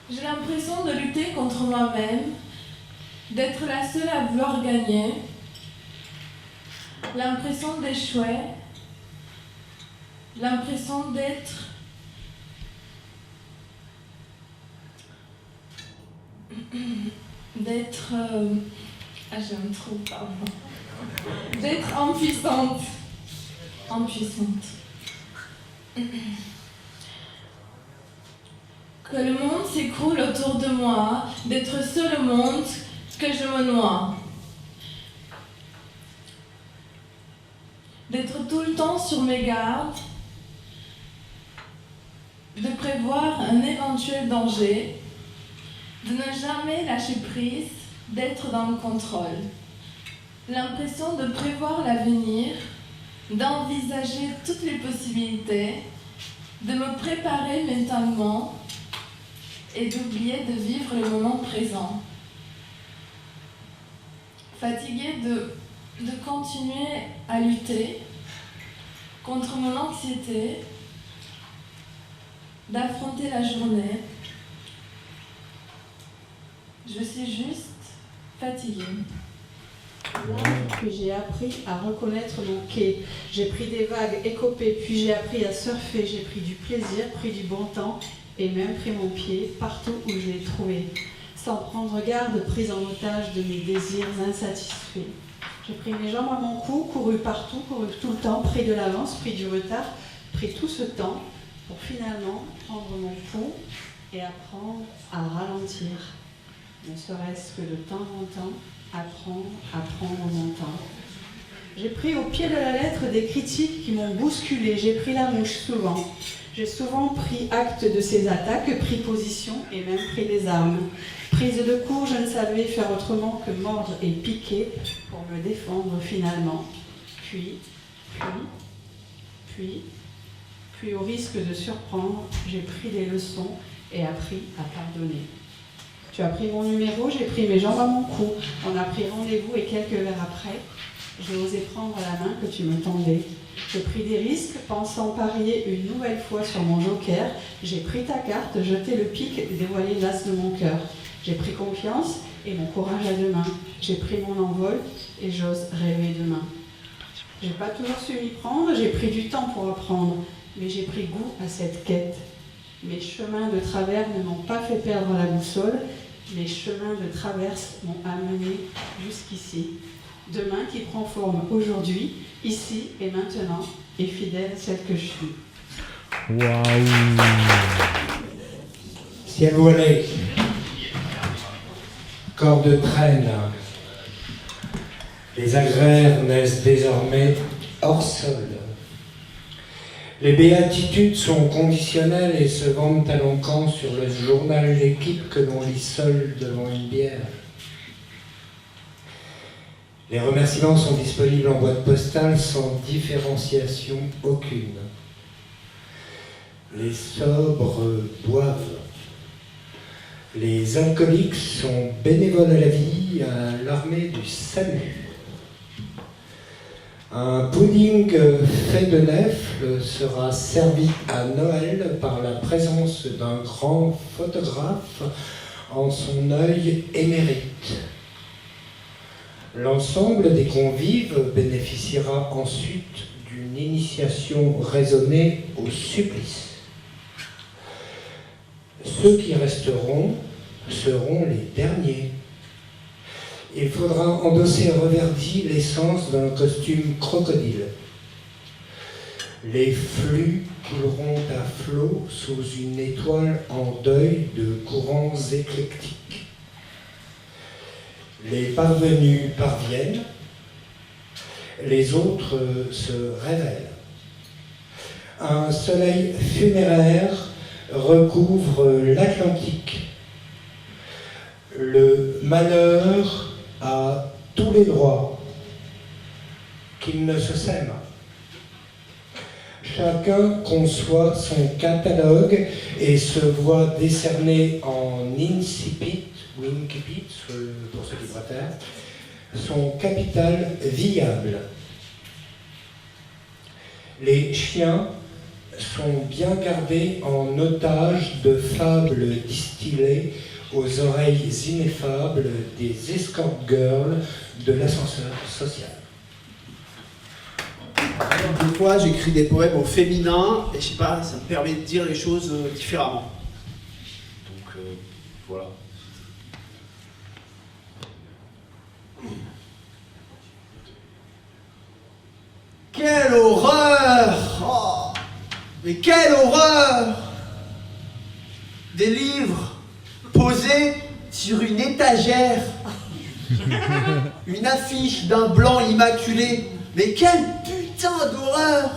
J'ai l'impression de lutter contre moi-même, d'être la seule à vouloir gagner, l'impression d'échouer, l'impression d'être j'aime trop, pardon. D'être impuissante. Que le monde s'écroule autour de moi, d'être seul au monde, que je me noie. D'être tout le temps sur mes gardes, de prévoir un éventuel danger, de ne jamais lâcher prise, d'être dans le contrôle. L'impression de prévoir l'avenir, d'envisager toutes les possibilités, de me préparer mentalement et d'oublier de vivre le moment présent. Fatiguée de continuer à lutter contre mon anxiété, d'affronter la journée. Je suis juste fatiguée. Là que j'ai appris à reconnaître mon quai. J'ai pris des vagues écopées, puis j'ai appris à surfer. J'ai pris du plaisir, pris du bon temps et même pris mon pied partout où je l'ai trouvé. Sans prendre garde, prise en otage de mes désirs insatisfaits. J'ai pris mes jambes à mon cou, couru partout, couru tout le temps, pris de l'avance, pris du retard, pris tout ce temps pour finalement prendre mon pouls et apprendre à ralentir. Ne serait-ce que de temps en temps, apprendre à prendre mon temps. J'ai pris au pied de la lettre des critiques qui m'ont bousculé. J'ai pris la mouche souvent. J'ai souvent pris acte de ces attaques, pris position et même pris des armes. Prise de court, je ne savais faire autrement que mordre et piquer pour me défendre finalement. Puis, au risque de surprendre, j'ai pris des leçons et appris à pardonner. Tu as pris mon numéro, j'ai pris mes jambes à mon cou. On a pris rendez-vous et quelques verres après, j'ai osé prendre la main que tu me tendais. J'ai pris des risques, pensant parier une nouvelle fois sur mon joker. J'ai pris ta carte, jeté le pic et dévoilé l'as de mon cœur. J'ai pris confiance et mon courage à deux mains. J'ai pris mon envol et j'ose rêver demain. J'ai pas toujours su m'y prendre, j'ai pris du temps pour apprendre, mais j'ai pris goût à cette quête. Mes chemins de travers ne m'ont pas fait perdre la boussole, mes chemins de traverse m'ont amené jusqu'ici. Demain qui prend forme aujourd'hui, ici et maintenant, et fidèle à celle que je suis. Waouh! Ciel voilé, corps de traîne, les agraires naissent désormais hors sol. Les béatitudes sont conditionnelles et se vendent à l'encan sur le journal L'équipe que l'on lit seul devant une bière. Les remerciements sont disponibles en boîte postale sans différenciation aucune. Les sobres boivent. Les alcooliques sont bénévoles à la vie, à l'armée du salut. Un pudding fait de nèfles sera servi à Noël par la présence d'un grand photographe en son œil émérite. L'ensemble des convives bénéficiera ensuite d'une une initiation raisonnée au supplice. Ceux qui resteront seront les derniers. Il faudra endosser reverdis l'essence d'un costume crocodile. Les flux couleront à flot sous une étoile en deuil de courants éclectiques. Les parvenus parviennent, les autres se révèlent. Un soleil funéraire recouvre l'Atlantique. Le malheur a tous les droits, qu'il ne se sème. Chacun conçoit son catalogue et se voit décerner en incipit, ou incipit, pour ceux qui préfèrent, son capital viable. Les chiens sont bien gardés en otage de fables distillées aux oreilles ineffables des escort girls de l'ascenseur social. Des fois, j'écris des poèmes au féminin et je sais pas, ça me permet de dire les choses différemment. Donc voilà. Quelle horreur! Oh, mais quelle horreur! Des livres posés sur une étagère. Une affiche d'un blanc immaculé. Mais quelle putain d'horreur!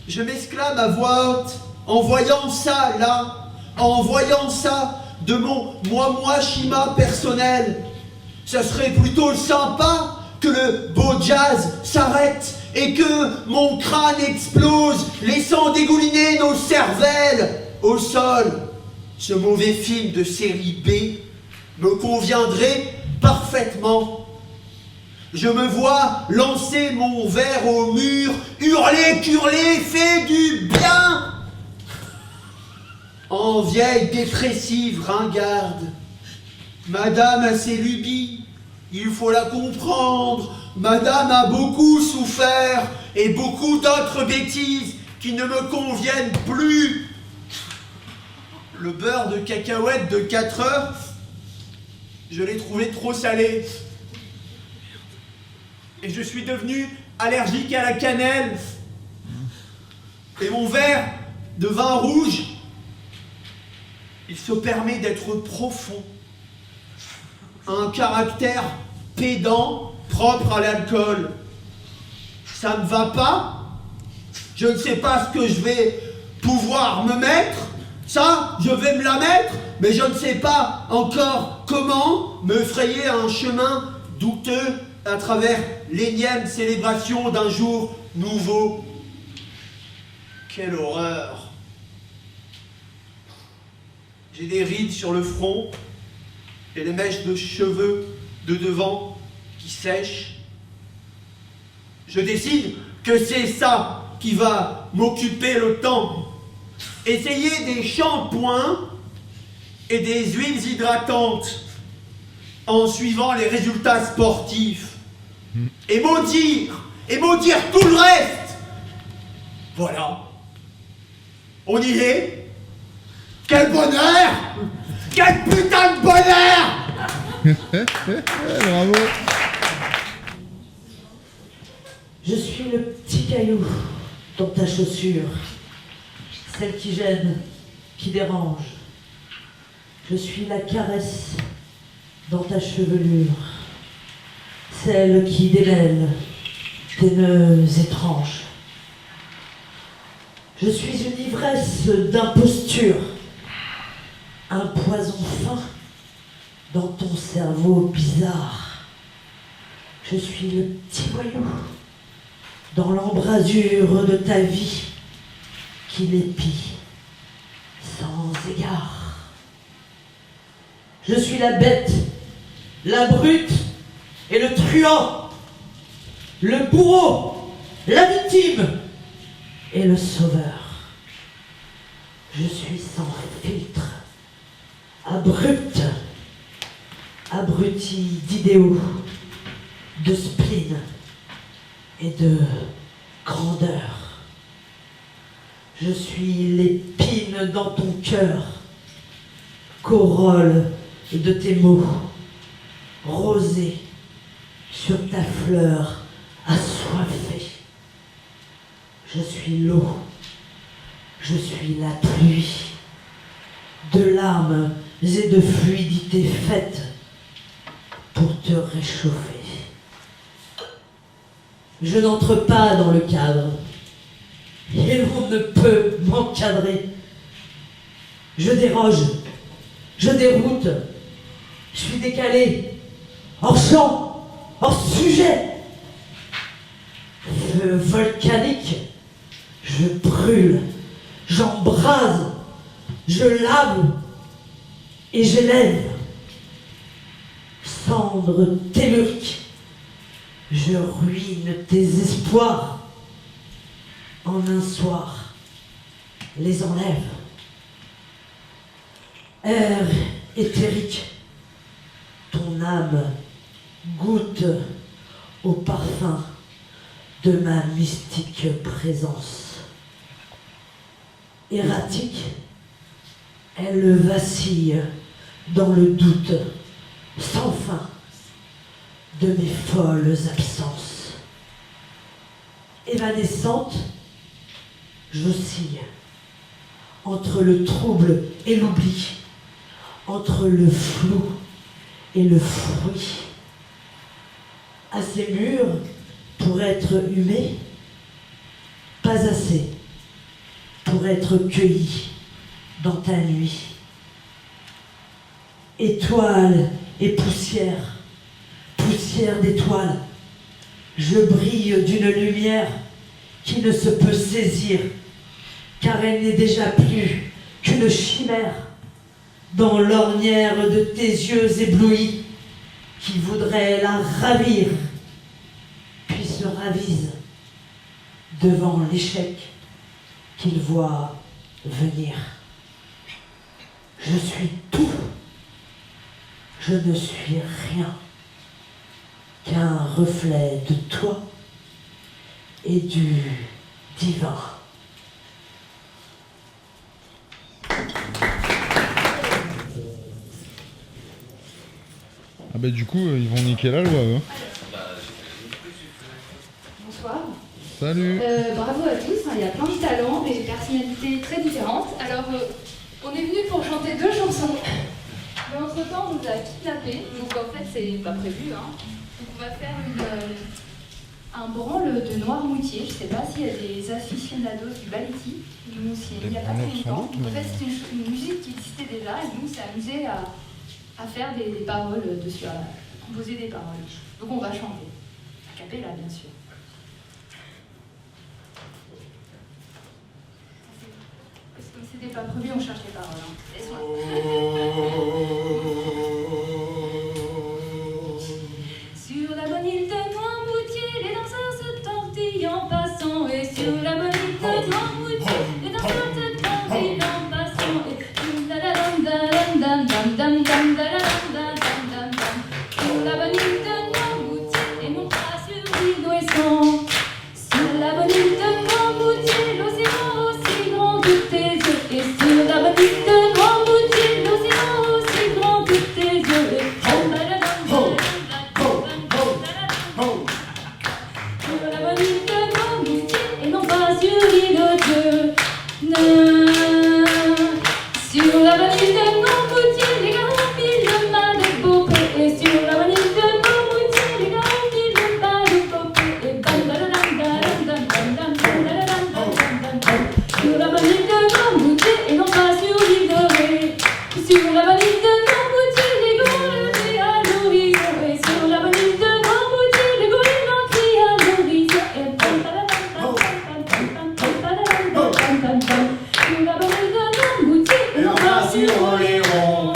Je m'exclame à voix haute en voyant ça là, en voyant ça de mon moi Shima personnel. Ça serait plutôt sympa que le beau jazz s'arrête et que mon crâne explose, laissant dégouliner nos cervelles au sol. Ce mauvais film de série B me conviendrait parfaitement. Je me vois lancer mon verre au mur, hurler, curler, fait du bien. En vieille dépressive ringarde, Madame a ses lubies, il faut la comprendre. Madame a beaucoup souffert et beaucoup d'autres bêtises qui ne me conviennent plus. Le beurre de cacahuète de 4 heures, je l'ai trouvé trop salé. Et je suis devenu allergique à la cannelle. Et mon verre de vin rouge, il se permet d'être profond. Un caractère pédant, propre à l'alcool. Ça ne va pas. Je ne sais pas ce que je vais pouvoir me mettre. Ça, je vais me la mettre, mais je ne sais pas encore comment me frayer un chemin douteux à travers l'énième célébration d'un jour nouveau. Quelle horreur! J'ai des rides sur le front et les mèches de cheveux de devant qui sèchent. Je décide que c'est ça qui va m'occuper le temps. Essayer des shampoings et des huiles hydratantes en suivant les résultats sportifs. Et maudire tout le reste. Voilà. On y est. Quel bonheur! Quel putain de bonheur! Bravo. Je suis le petit caillou dans ta chaussure, celle qui gêne, qui dérange. Je suis la caresse dans ta chevelure, celle qui démêle tes nœuds étranges. Je suis une ivresse d'imposture, un poison fin dans ton cerveau bizarre. Je suis le petit voyou dans l'embrasure de ta vie qui l'épie sans égard. Je suis la bête, la brute et le truand, le bourreau, la victime et le sauveur. Je suis sans filtre, abrupte, abruti d'idéaux, de spleen et de grandeur. Je suis l'épine dans ton cœur, corolle de tes mots, rosée sur ta fleur assoiffée. Je suis l'eau, je suis la pluie, de larmes et de fluidité faites pour te réchauffer. Je n'entre pas dans le cadre, et l'on ne peut m'encadrer. Je déroge, je déroute, je suis décalé, hors champ, hors sujet. Feu volcanique, je brûle, j'embrase, je lave et j'élève. Cendre tellurique, je ruine tes espoirs. En un soir, les enlève. Air éthérique, ton âme goûte au parfum de ma mystique présence. Erratique, elle vacille dans le doute sans fin de mes folles absences. Évanescente, j'oscille entre le trouble et l'oubli, entre le flou et le fruit. Assez mûr pour être humé, pas assez pour être cueilli dans ta nuit. Étoile et poussière, poussière d'étoiles, je brille d'une lumière qui ne se peut saisir, car elle n'est déjà plus qu'une chimère dans l'ornière de tes yeux éblouis qui voudraient la ravir, puis se ravisent devant l'échec qu'ils voient venir. Je suis tout, je ne suis rien qu'un reflet de toi et du divin. Ah bah du coup, ils vont niquer la loi, eux. Bonsoir. Salut. Bravo à tous, il y a plein de talents, des personnalités très différentes. Alors, on est venu pour chanter 2 chansons. Mais entre-temps, on nous a kidnappés, donc en fait, c'est pas prévu. Hein. Donc on va faire un branle de Noirmoutier. Je sais pas s'il y a des aficionados du Baliti. Nous, il n'y a pas très longtemps. En fait, c'est une musique qui existait déjà, et nous, on s'est amusé à faire des paroles dessus, à composer des paroles. Donc on va chanter. A cappella, bien sûr. Comme c'était pas prévu, on cherche les paroles. Hein. Sur la bonne île de Noirmoutier, les danseurs se tortillent en passant. Et sur la bonne île de Noirmoutier, les danseurs se tortillent en passant. Et dam dam dam dam dam dam dam dam dam. Sur la bonne île de Noirmoutier, et non pas sur l'île d'Ouessant. Sur la bonne île de Noirmoutier, l'océan aussi grand que tes yeux. Et sur la bonne île de Noirmoutier, l'océan aussi grand que tes yeux. Sur la bonne île de Noirmoutier, et non pas sur l'île de Dieu. Sur la bonne île de Noirmoutier, les gars ont mis le mal de Beaupré. Et sur la bonne île de Noirmoutier, les gars ont mis le mal de Beaupré. Et bam bam bam bam bam bam bam bam bam. Sur la bonne île de Noirmoutier, et non pas sur l'île de Ré. Sur la bonne île de Noirmoutier, les gorilles crient à l'horizon. Et sur la bonne île de Noirmoutier, les gorilles crient à l'horizon. Et bam bam bam bam bam bam bam bam. Sur la bonne île de Noirmoutier, et non pas sur Oléron.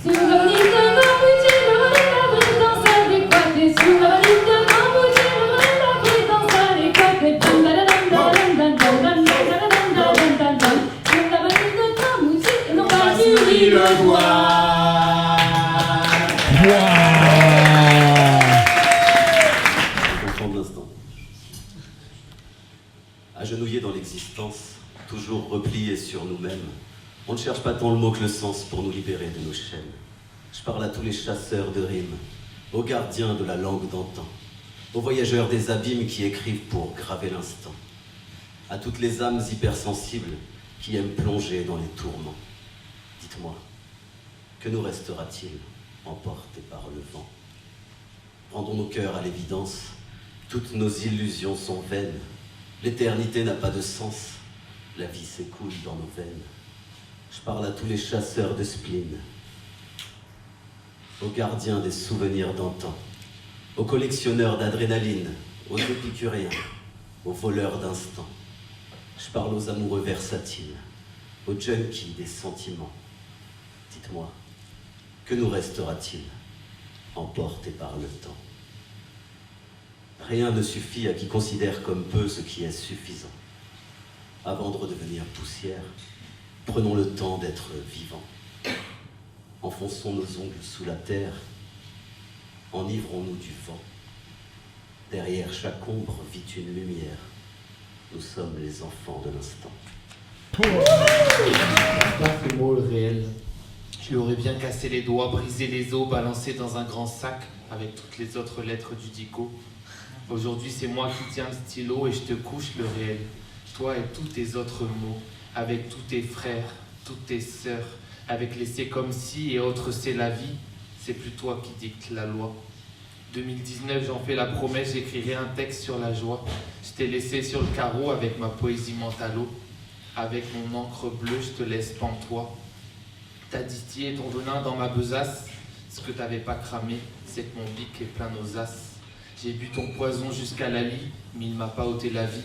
Sur la bonne île de Noirmoutier, le relais la présence adéquate. Et sur la bonne île de Noirmoutier, le relais la présence adéquate. Et bam bam bam bam bam bam bam bam bam. Sur la bonne île de Noirmoutier, et non pas sur l'île de Bois. Enfant de l'instant. distance, toujours repliés sur nous-mêmes. On ne cherche pas tant le mot que le sens pour nous libérer de nos chaînes. Je parle à tous les chasseurs de rimes, aux gardiens de la langue d'antan, aux voyageurs des abîmes qui écrivent pour graver l'instant, à toutes les âmes hypersensibles qui aiment plonger dans les tourments. Dites-moi, que nous restera-t-il emportés par le vent? Rendons nos cœurs à l'évidence, toutes nos illusions sont vaines, l'éternité n'a pas de sens, la vie s'écoule dans nos veines. Je parle à tous les chasseurs de spleen, aux gardiens des souvenirs d'antan, aux collectionneurs d'adrénaline, aux épicuriens, aux voleurs d'instants. Je parle aux amoureux versatiles, aux junkies des sentiments. Dites-moi, que nous restera-t-il emportés par le temps? Rien ne suffit à qui considère comme peu ce qui est suffisant. Avant de redevenir poussière, prenons le temps d'être vivants. Enfonçons nos ongles sous la terre, enivrons-nous du vent. Derrière chaque ombre vit une lumière. Nous sommes les enfants de l'instant. Pas que moi le réel. Je lui aurais bien cassé les doigts, brisé les os, balancé dans un grand sac avec toutes les autres lettres du dico. Aujourd'hui, c'est moi qui tiens le stylo et je te couche le réel. Toi et tous tes autres mots, avec tous tes frères, toutes tes sœurs, avec les c'est comme si et autres c'est la vie, c'est plus toi qui dicte la loi. 2019, j'en fais la promesse, j'écrirai un texte sur la joie. Je t'ai laissé sur le carreau avec ma poésie mentalo. Avec mon encre bleue, je te laisse pantois. T'as distillé ton venin dans ma besace. Ce que t'avais pas cramé, c'est que mon bic est plein aux as. J'ai bu ton poison jusqu'à la lie, mais il m'a pas ôté la vie.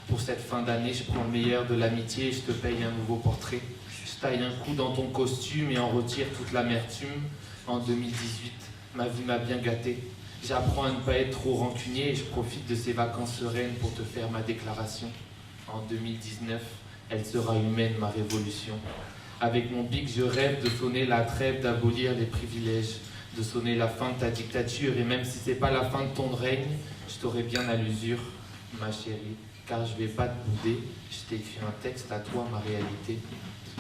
Pour cette fin d'année, je prends le meilleur de l'amitié et je te paye un nouveau portrait. Je taille un coup dans ton costume et en retire toute l'amertume. En 2018, ma vie m'a bien gâté. J'apprends à ne pas être trop rancunier et je profite de ces vacances sereines pour te faire ma déclaration. En 2019, elle sera humaine, ma révolution. Avec mon bic, je rêve de sonner la trêve, d'abolir les privilèges, de sonner la fin de ta dictature. Et même si c'est pas la fin de ton règne, je t'aurai bien à l'usure, ma chérie, car je vais pas te bouder. Je t'ai écrit un texte à toi, ma réalité.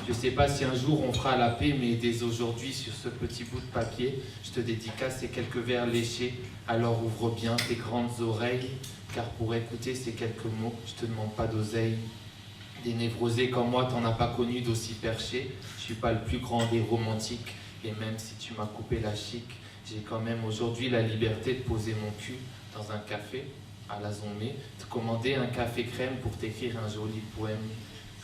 Je sais pas si un jour on fera la paix, mais dès aujourd'hui, sur ce petit bout de papier, je te dédicace ces quelques vers léchés. Alors ouvre bien tes grandes oreilles, car pour écouter ces quelques mots, je te demande pas d'oseille. Des névrosés comme moi, t'en as pas connu d'aussi perché. Je suis pas le plus grand des romantiques, et même si tu m'as coupé la chic, j'ai quand même aujourd'hui la liberté de poser mon cul dans un café, à la Zombie, de commander un café crème pour t'écrire un joli poème.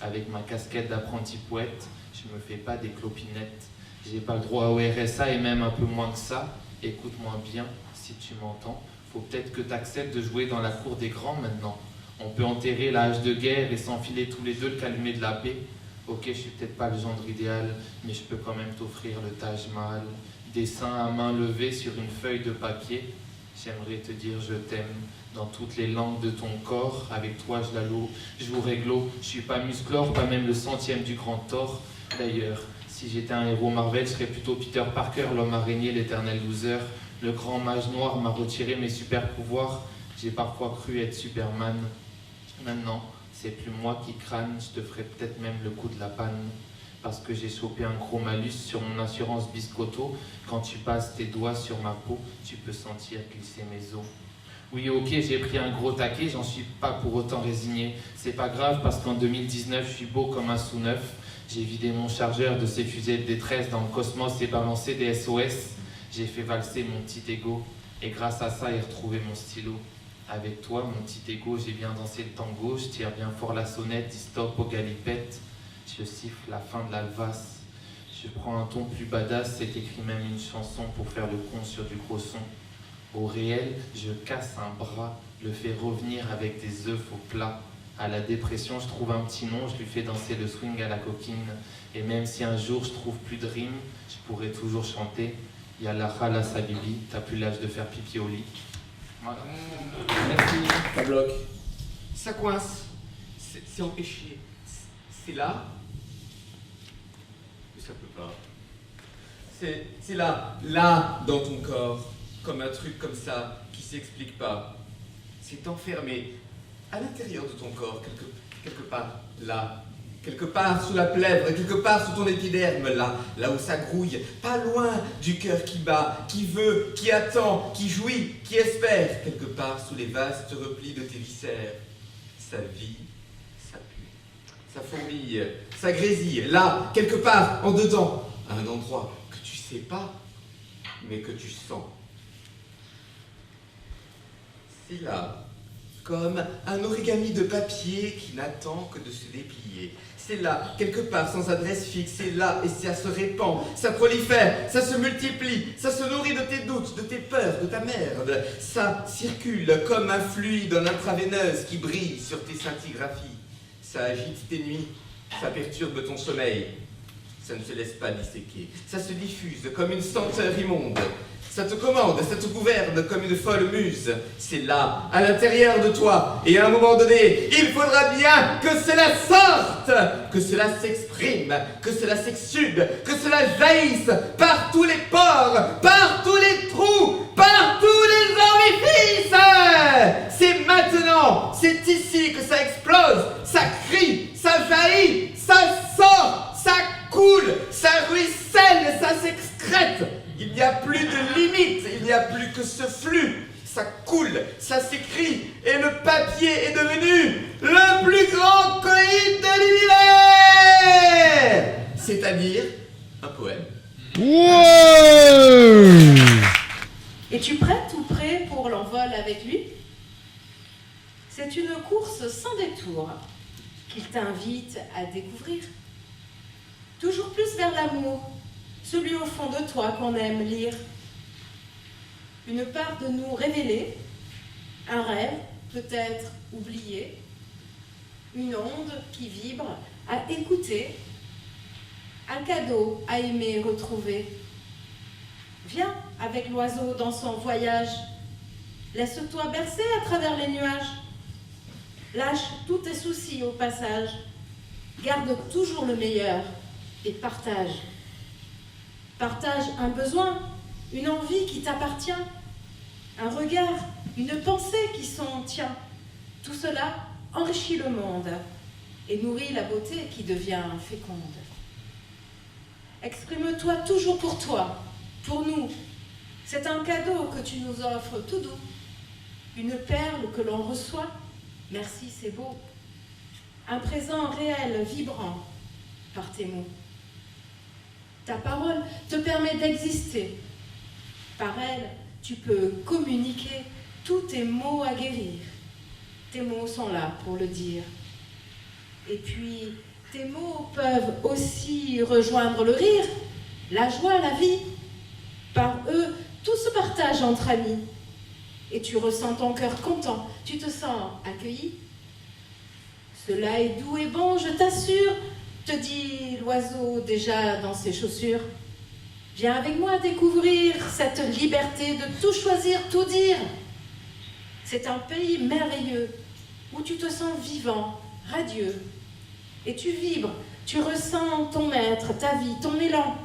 Avec ma casquette d'apprenti poète, je me fais pas des clopinettes. J'ai pas le droit au RSA et même un peu moins que ça. Écoute-moi bien, si tu m'entends, faut peut-être que t'acceptes de jouer dans la cour des grands maintenant. On peut enterrer la hache de guerre et s'enfiler tous les deux le calumet de la paix. Ok, je suis peut-être pas le gendre idéal, mais je peux quand même t'offrir le Taj Mahal. Dessin à main levée sur une feuille de papier. J'aimerais te dire je t'aime dans toutes les langues de ton corps. Avec toi je joue réglo. Je suis pas musclore, pas même le centième du grand tort. D'ailleurs, si j'étais un héros Marvel, je serais plutôt Peter Parker, l'homme araignée, l'éternel loser. Le grand mage noir m'a retiré mes super pouvoirs. J'ai parfois cru être Superman. Maintenant, c'est plus moi qui crâne, je te ferai peut-être même le coup de la panne. Parce que j'ai chopé un gros malus sur mon assurance biscotto. Quand tu passes tes doigts sur ma peau, tu peux sentir glisser mes os. Oui, ok, j'ai pris un gros taquet, j'en suis pas pour autant résigné. C'est pas grave parce qu'en 2019, je suis beau comme un sous-neuf. J'ai vidé mon chargeur de ses fusées de détresse dans le cosmos et balancé des SOS. J'ai fait valser mon petit ego et grâce à ça, j'ai retrouvé mon stylo. Avec toi, mon petit ego, j'ai bien dansé le tango, je tire bien fort la sonnette, dis stop aux galipettes. Je siffle la fin de l'alvace. Je prends un ton plus badass et t'écris même une chanson pour faire le con sur du gros son. Au réel, je casse un bras, le fais revenir avec des œufs au plat. À la dépression, je trouve un petit nom, je lui fais danser le swing à la coquine. Et même si un jour je trouve plus de rimes, je pourrais toujours chanter Yalla Khala Sabibi, t'as plus l'âge de faire pipi au lit. Voilà. Merci, ça bloque. Ça coince. C'est empêché. C'est là. Mais ça peut pas. C'est là, dans ton corps. Comme un truc comme ça, qui s'explique pas. C'est enfermé à l'intérieur de ton corps, quelque part là, quelque part sous la plèvre, quelque part sous ton épiderme, là où ça grouille, pas loin du cœur qui bat, qui veut, qui attend, qui jouit, qui espère, quelque part sous les vastes replis de tes viscères. Ça vit, ça pue, ça fourmille, ça grésille, là, quelque part, en dedans, à un endroit que tu sais pas, mais que tu sens. C'est là, comme un origami de papier qui n'attend que de se déplier. C'est là, quelque part, sans adresse fixe, c'est là, et ça se répand, ça prolifère, ça se multiplie, ça se nourrit de tes doutes, de tes peurs, de ta merde. Ça circule comme un fluide en intraveineuse qui brille sur tes scintigraphies. Ça agite tes nuits, ça perturbe ton sommeil. Ça ne se laisse pas disséquer, ça se diffuse comme une senteur immonde. Ça te commande, ça te gouverne comme une folle muse. C'est là, à l'intérieur de toi. Et à un moment donné, il faudra bien que cela sorte, que cela s'exprime, que cela s'exsude, que cela jaillisse par tous les pores, par tous les trous, par tous les orifices. C'est maintenant, c'est ici que ça explose, ça crie, ça jaillit, ça sort, ça coule, ça ruisselle, ça s'excrète. Il n'y a plus de limite, il n'y a plus que ce flux. Ça coule, ça s'écrit, et le papier est devenu le plus grand coït de l'univers. C'est-à-dire un poème. Wow! Es-tu prête ou prêt pour l'envol avec lui? C'est une course sans détour qu'il t'invite à découvrir. Toujours plus vers l'amour, celui au fond de toi qu'on aime lire. Une part de nous révélée, un rêve peut-être oublié, une onde qui vibre à écouter, un cadeau à aimer retrouver. Viens avec l'oiseau dans son voyage, laisse-toi bercer à travers les nuages. Lâche tous tes soucis au passage, garde toujours le meilleur et partage. Partage un besoin, une envie qui t'appartient, un regard, une pensée qui sont tiens. Tout cela enrichit le monde et nourrit la beauté qui devient féconde. Exprime-toi toujours pour toi, pour nous. C'est un cadeau que tu nous offres tout doux, une perle que l'on reçoit. Merci, c'est beau. Un présent réel, vibrant, par tes mots. Ta parole te permet d'exister. Par elle, tu peux communiquer tous tes mots à guérir. Tes mots sont là pour le dire. Et puis, tes mots peuvent aussi rejoindre le rire, la joie, la vie. Par eux, tout se partage entre amis. Et tu ressens ton cœur content, tu te sens accueilli. Cela est doux et bon, je t'assure, te dit l'oiseau déjà dans ses chaussures. Viens avec moi découvrir cette liberté de tout choisir, tout dire. C'est un pays merveilleux où tu te sens vivant, radieux. Et tu vibres, tu ressens ton maître, ta vie, ton élan.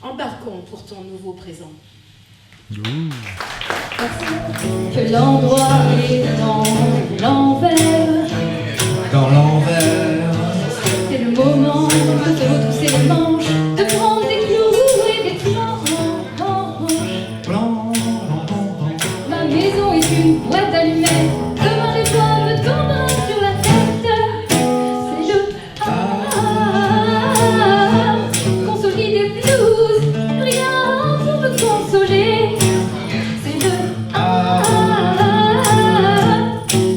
Embarquons pour ton nouveau présent. Que l'endroit est dans l'envers. Dans l'envers. C'est le moment de te retrousser les manches, de prendre des clous et des planches. Ma maison est une boîte d'allumettes. Demain les doigts me tombent sur la tête. C'est le consoler des blues. Rien pour me consoler. C'est le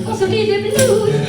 consoler des blues.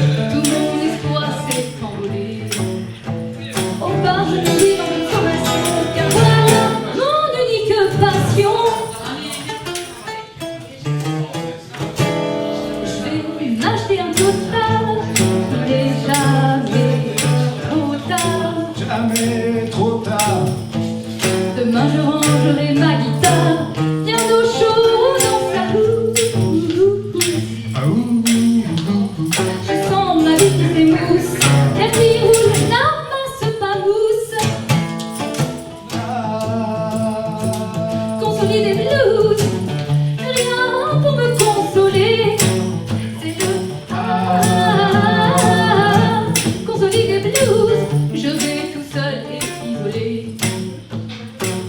blues, je vais tout seul et isolé.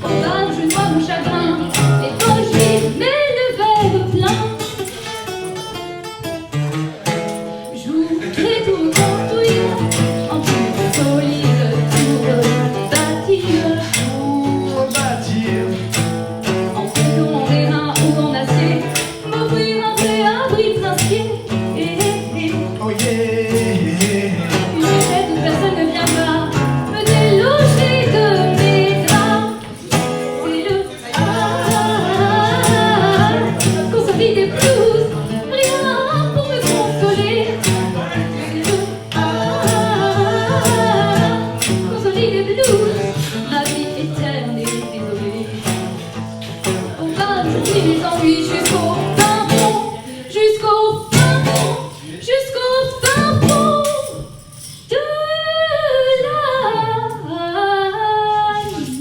Au bar, je noie mon chagrin, et quand je vis, mets le verre plein. J'ouvrirai tout construire, en plus solide pour bâtir. En béton, en airain ou en acier, m'ouvrir un vrai abri princier. Oh yeah. Une fête où personne ne viendra me déloger de mes draps. C'est le qu'on s'envie des blues, rien pour me consoler. C'est le qu'on s'envie des blues, ma vie est terne et désolée. Au bas, je vis mes ennuis jusqu'au fin fond, jusqu'au fin fond, jusqu'au fin fond de la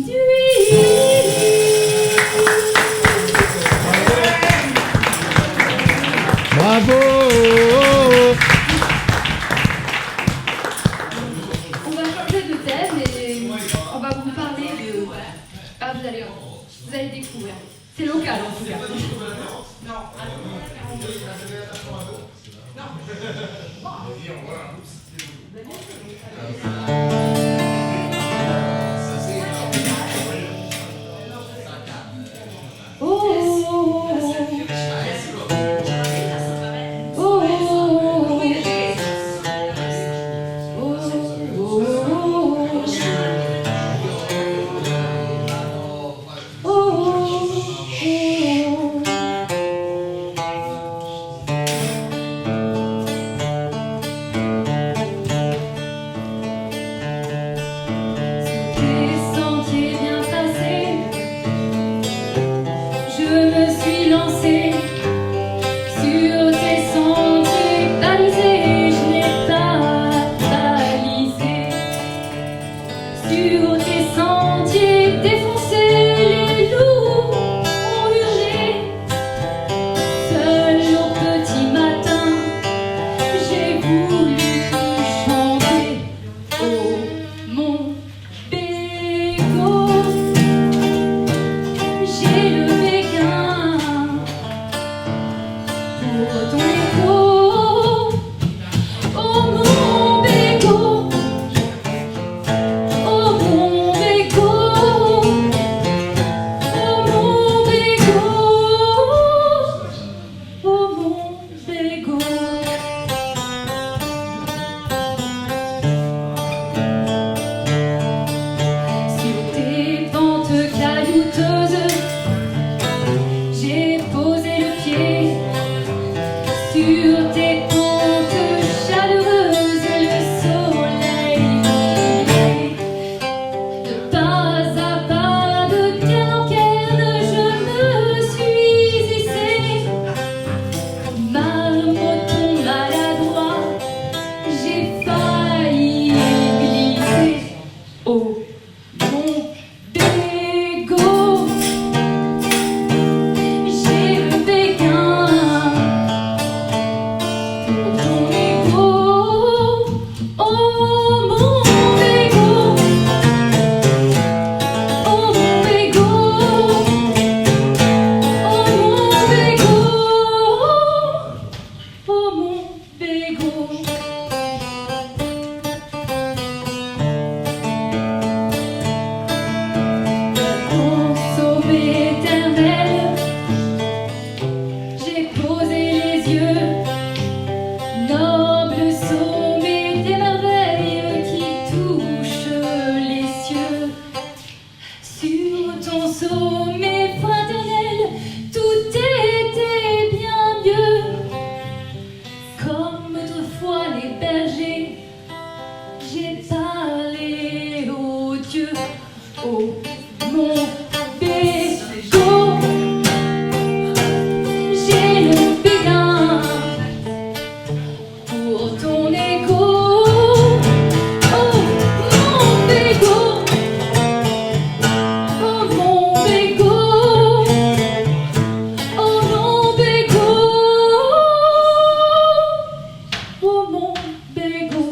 nuit. Bravo! On va changer de thème et on va vous parler de... Ah, vous allez découvrir. C'est local en tout cas. Des sentiers bien tracés, je me suis lancée sur tes sentiers balisés, je n'ai pas balisé. Sur tes sentiers défoncés, les loups ont hurlé. Seul au petit matin, j'ai voulu chanter. Oh mon bégo, j'ai le béguin pour ton écho. Oh mon bégo, oh mon bégo, oh mon bégo, oh mon bégo. Sur tes pentes caillouteuses, j'ai posé le pied. Sur tes pentes chaleureuses, le soleil brillait. De pas à pas, de cairn en cairn, je me suis hissée. Marmotton maladroit, j'ai failli glisser. Oh mon bégo, j'ai le béguin pour ton écho. Oh mon bégo, oh mon bégo, oh mon bégo, oh mon bégo. Mon sauvé éternel, j'ai posé les yeux, noble sommet des merveilles qui touchent les cieux. Sur ton sommet fraternel, tout était bien mieux. Comme autrefois les bergers, j'ai parlé aux dieux. Oh mon bégo, j'ai le béguin pour ton écho. Oh mon bégo, oh mon bégo, oh mon bégo, oh mon bégo.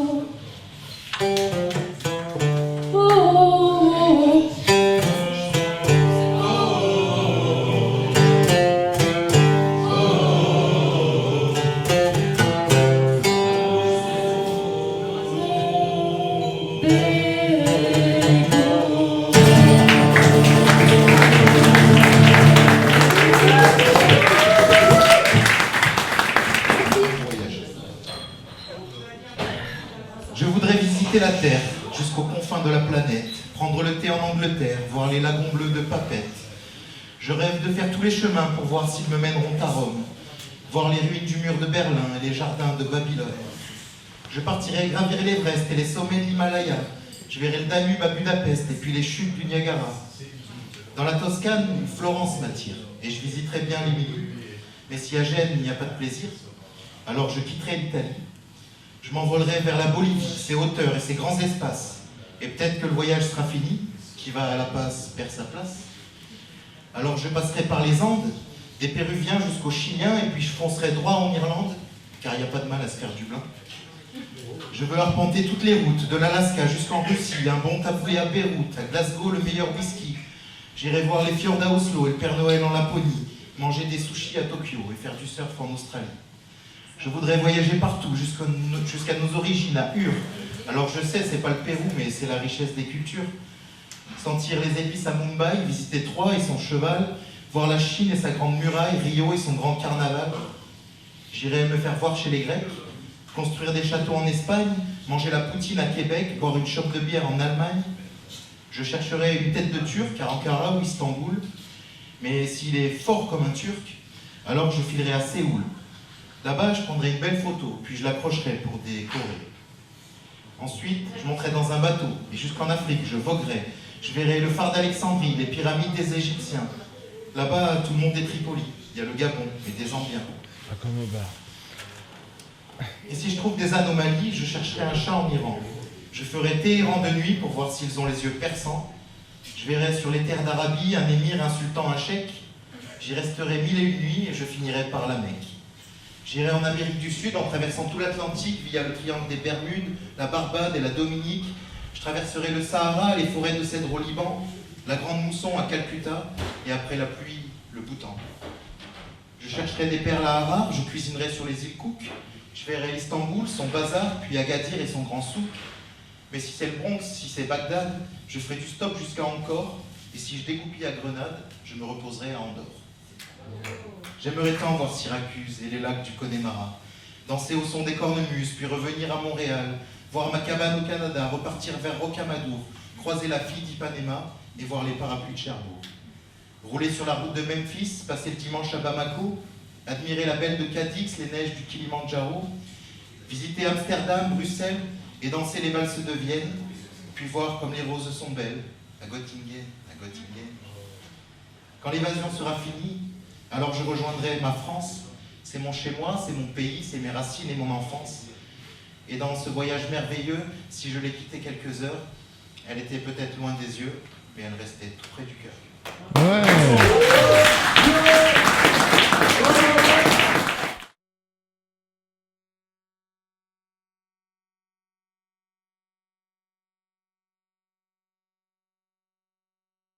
Je voudrais visiter la Terre jusqu'aux confins de la planète, prendre le thé en Angleterre, voir les lagons bleus de Papette. Je rêve de faire tous les chemins pour voir s'ils me mèneront à Rome, voir les ruines du mur de Berlin et les jardins de Babylone. Je partirai gravir l'Everest et les sommets de l'Himalaya. Je verrai le Danube à Budapest et puis les chutes du Niagara. Dans la Toscane, Florence m'attire et je visiterai bien les Mini. Mais si à Gênes il n'y a pas de plaisir, alors je quitterai l'Italie. Je m'envolerai vers la Bolivie, ses hauteurs et ses grands espaces. Et peut-être que le voyage sera fini, qui va à la passe perd sa place. Alors je passerai par les Andes, des Péruviens jusqu'aux Chiliens, et puis je foncerai droit en Irlande, car il n'y a pas de mal à se faire du blanc. Je veux arpenter toutes les routes, de l'Alaska jusqu'en Russie, un bon taboulé à Beyrouth, à Glasgow le meilleur whisky. J'irai voir les fjords à Oslo et le Père Noël en Laponie, manger des sushis à Tokyo et faire du surf en Australie. Je voudrais voyager partout, jusqu'à nos origines, à Ur. Alors je sais, c'est pas le Pérou, mais c'est la richesse des cultures. Sentir les épices à Mumbai, visiter Troie et son cheval, voir la Chine et sa grande muraille, Rio et son grand carnaval. J'irai me faire voir chez les Grecs, construire des châteaux en Espagne, manger la poutine à Québec, boire une chope de bière en Allemagne. Je chercherai une tête de Turc à Ankara ou Istanbul, mais s'il est fort comme un Turc, alors je filerai à Séoul. Là-bas, je prendrai une belle photo, puis je l'accrocherai pour décorer. Ensuite, je monterai dans un bateau, et jusqu'en Afrique, je voguerai. Je verrai le phare d'Alexandrie, les pyramides des Égyptiens. Là-bas, tout le monde est Tripoli. Il y a le Gabon et des Zambiens. Pas comme au bar. Et si je trouve des anomalies, je chercherai un chat en Iran. Je ferai Téhéran de nuit pour voir s'ils ont les yeux perçants. Je verrai sur les terres d'Arabie un émir insultant un cheikh. J'y resterai 1001 nuits et je finirai par la Mecque. J'irai en Amérique du Sud en traversant tout l'Atlantique via le triangle des Bermudes, la Barbade et la Dominique. Je traverserai le Sahara, les forêts de cèdre au Liban, la Grande Mousson à Calcutta et après la pluie, le Bhoutan. Je chercherai des perles à Harare, je cuisinerai sur les îles Cook. Je verrai Istanbul, son bazar, puis Agadir et son grand souk. Mais si c'est le Bronx, si c'est Bagdad, je ferai du stop jusqu'à Angkor. Et si je dégoupille à Grenade, je me reposerai à Andorre. J'aimerais tant voir Syracuse et les lacs du Connemara, danser au son des cornemuses, puis revenir à Montréal, voir ma cabane au Canada, repartir vers Rocamadour, croiser la fille d'Ipanema et voir les parapluies de Cherbourg. Rouler sur la route de Memphis, passer le dimanche à Bamako, admirer la belle de Cadix, les neiges du Kilimandjaro, visiter Amsterdam, Bruxelles et danser les valses de Vienne, puis voir comme les roses sont belles, à Göttingen, à Göttingen. Quand l'évasion sera finie, alors je rejoindrai ma France. C'est mon chez-moi, c'est mon pays, c'est mes racines et mon enfance. Et dans ce voyage merveilleux, si je l'ai quitté quelques heures, elle était peut-être loin des yeux, mais elle restait tout près du cœur. Ouais.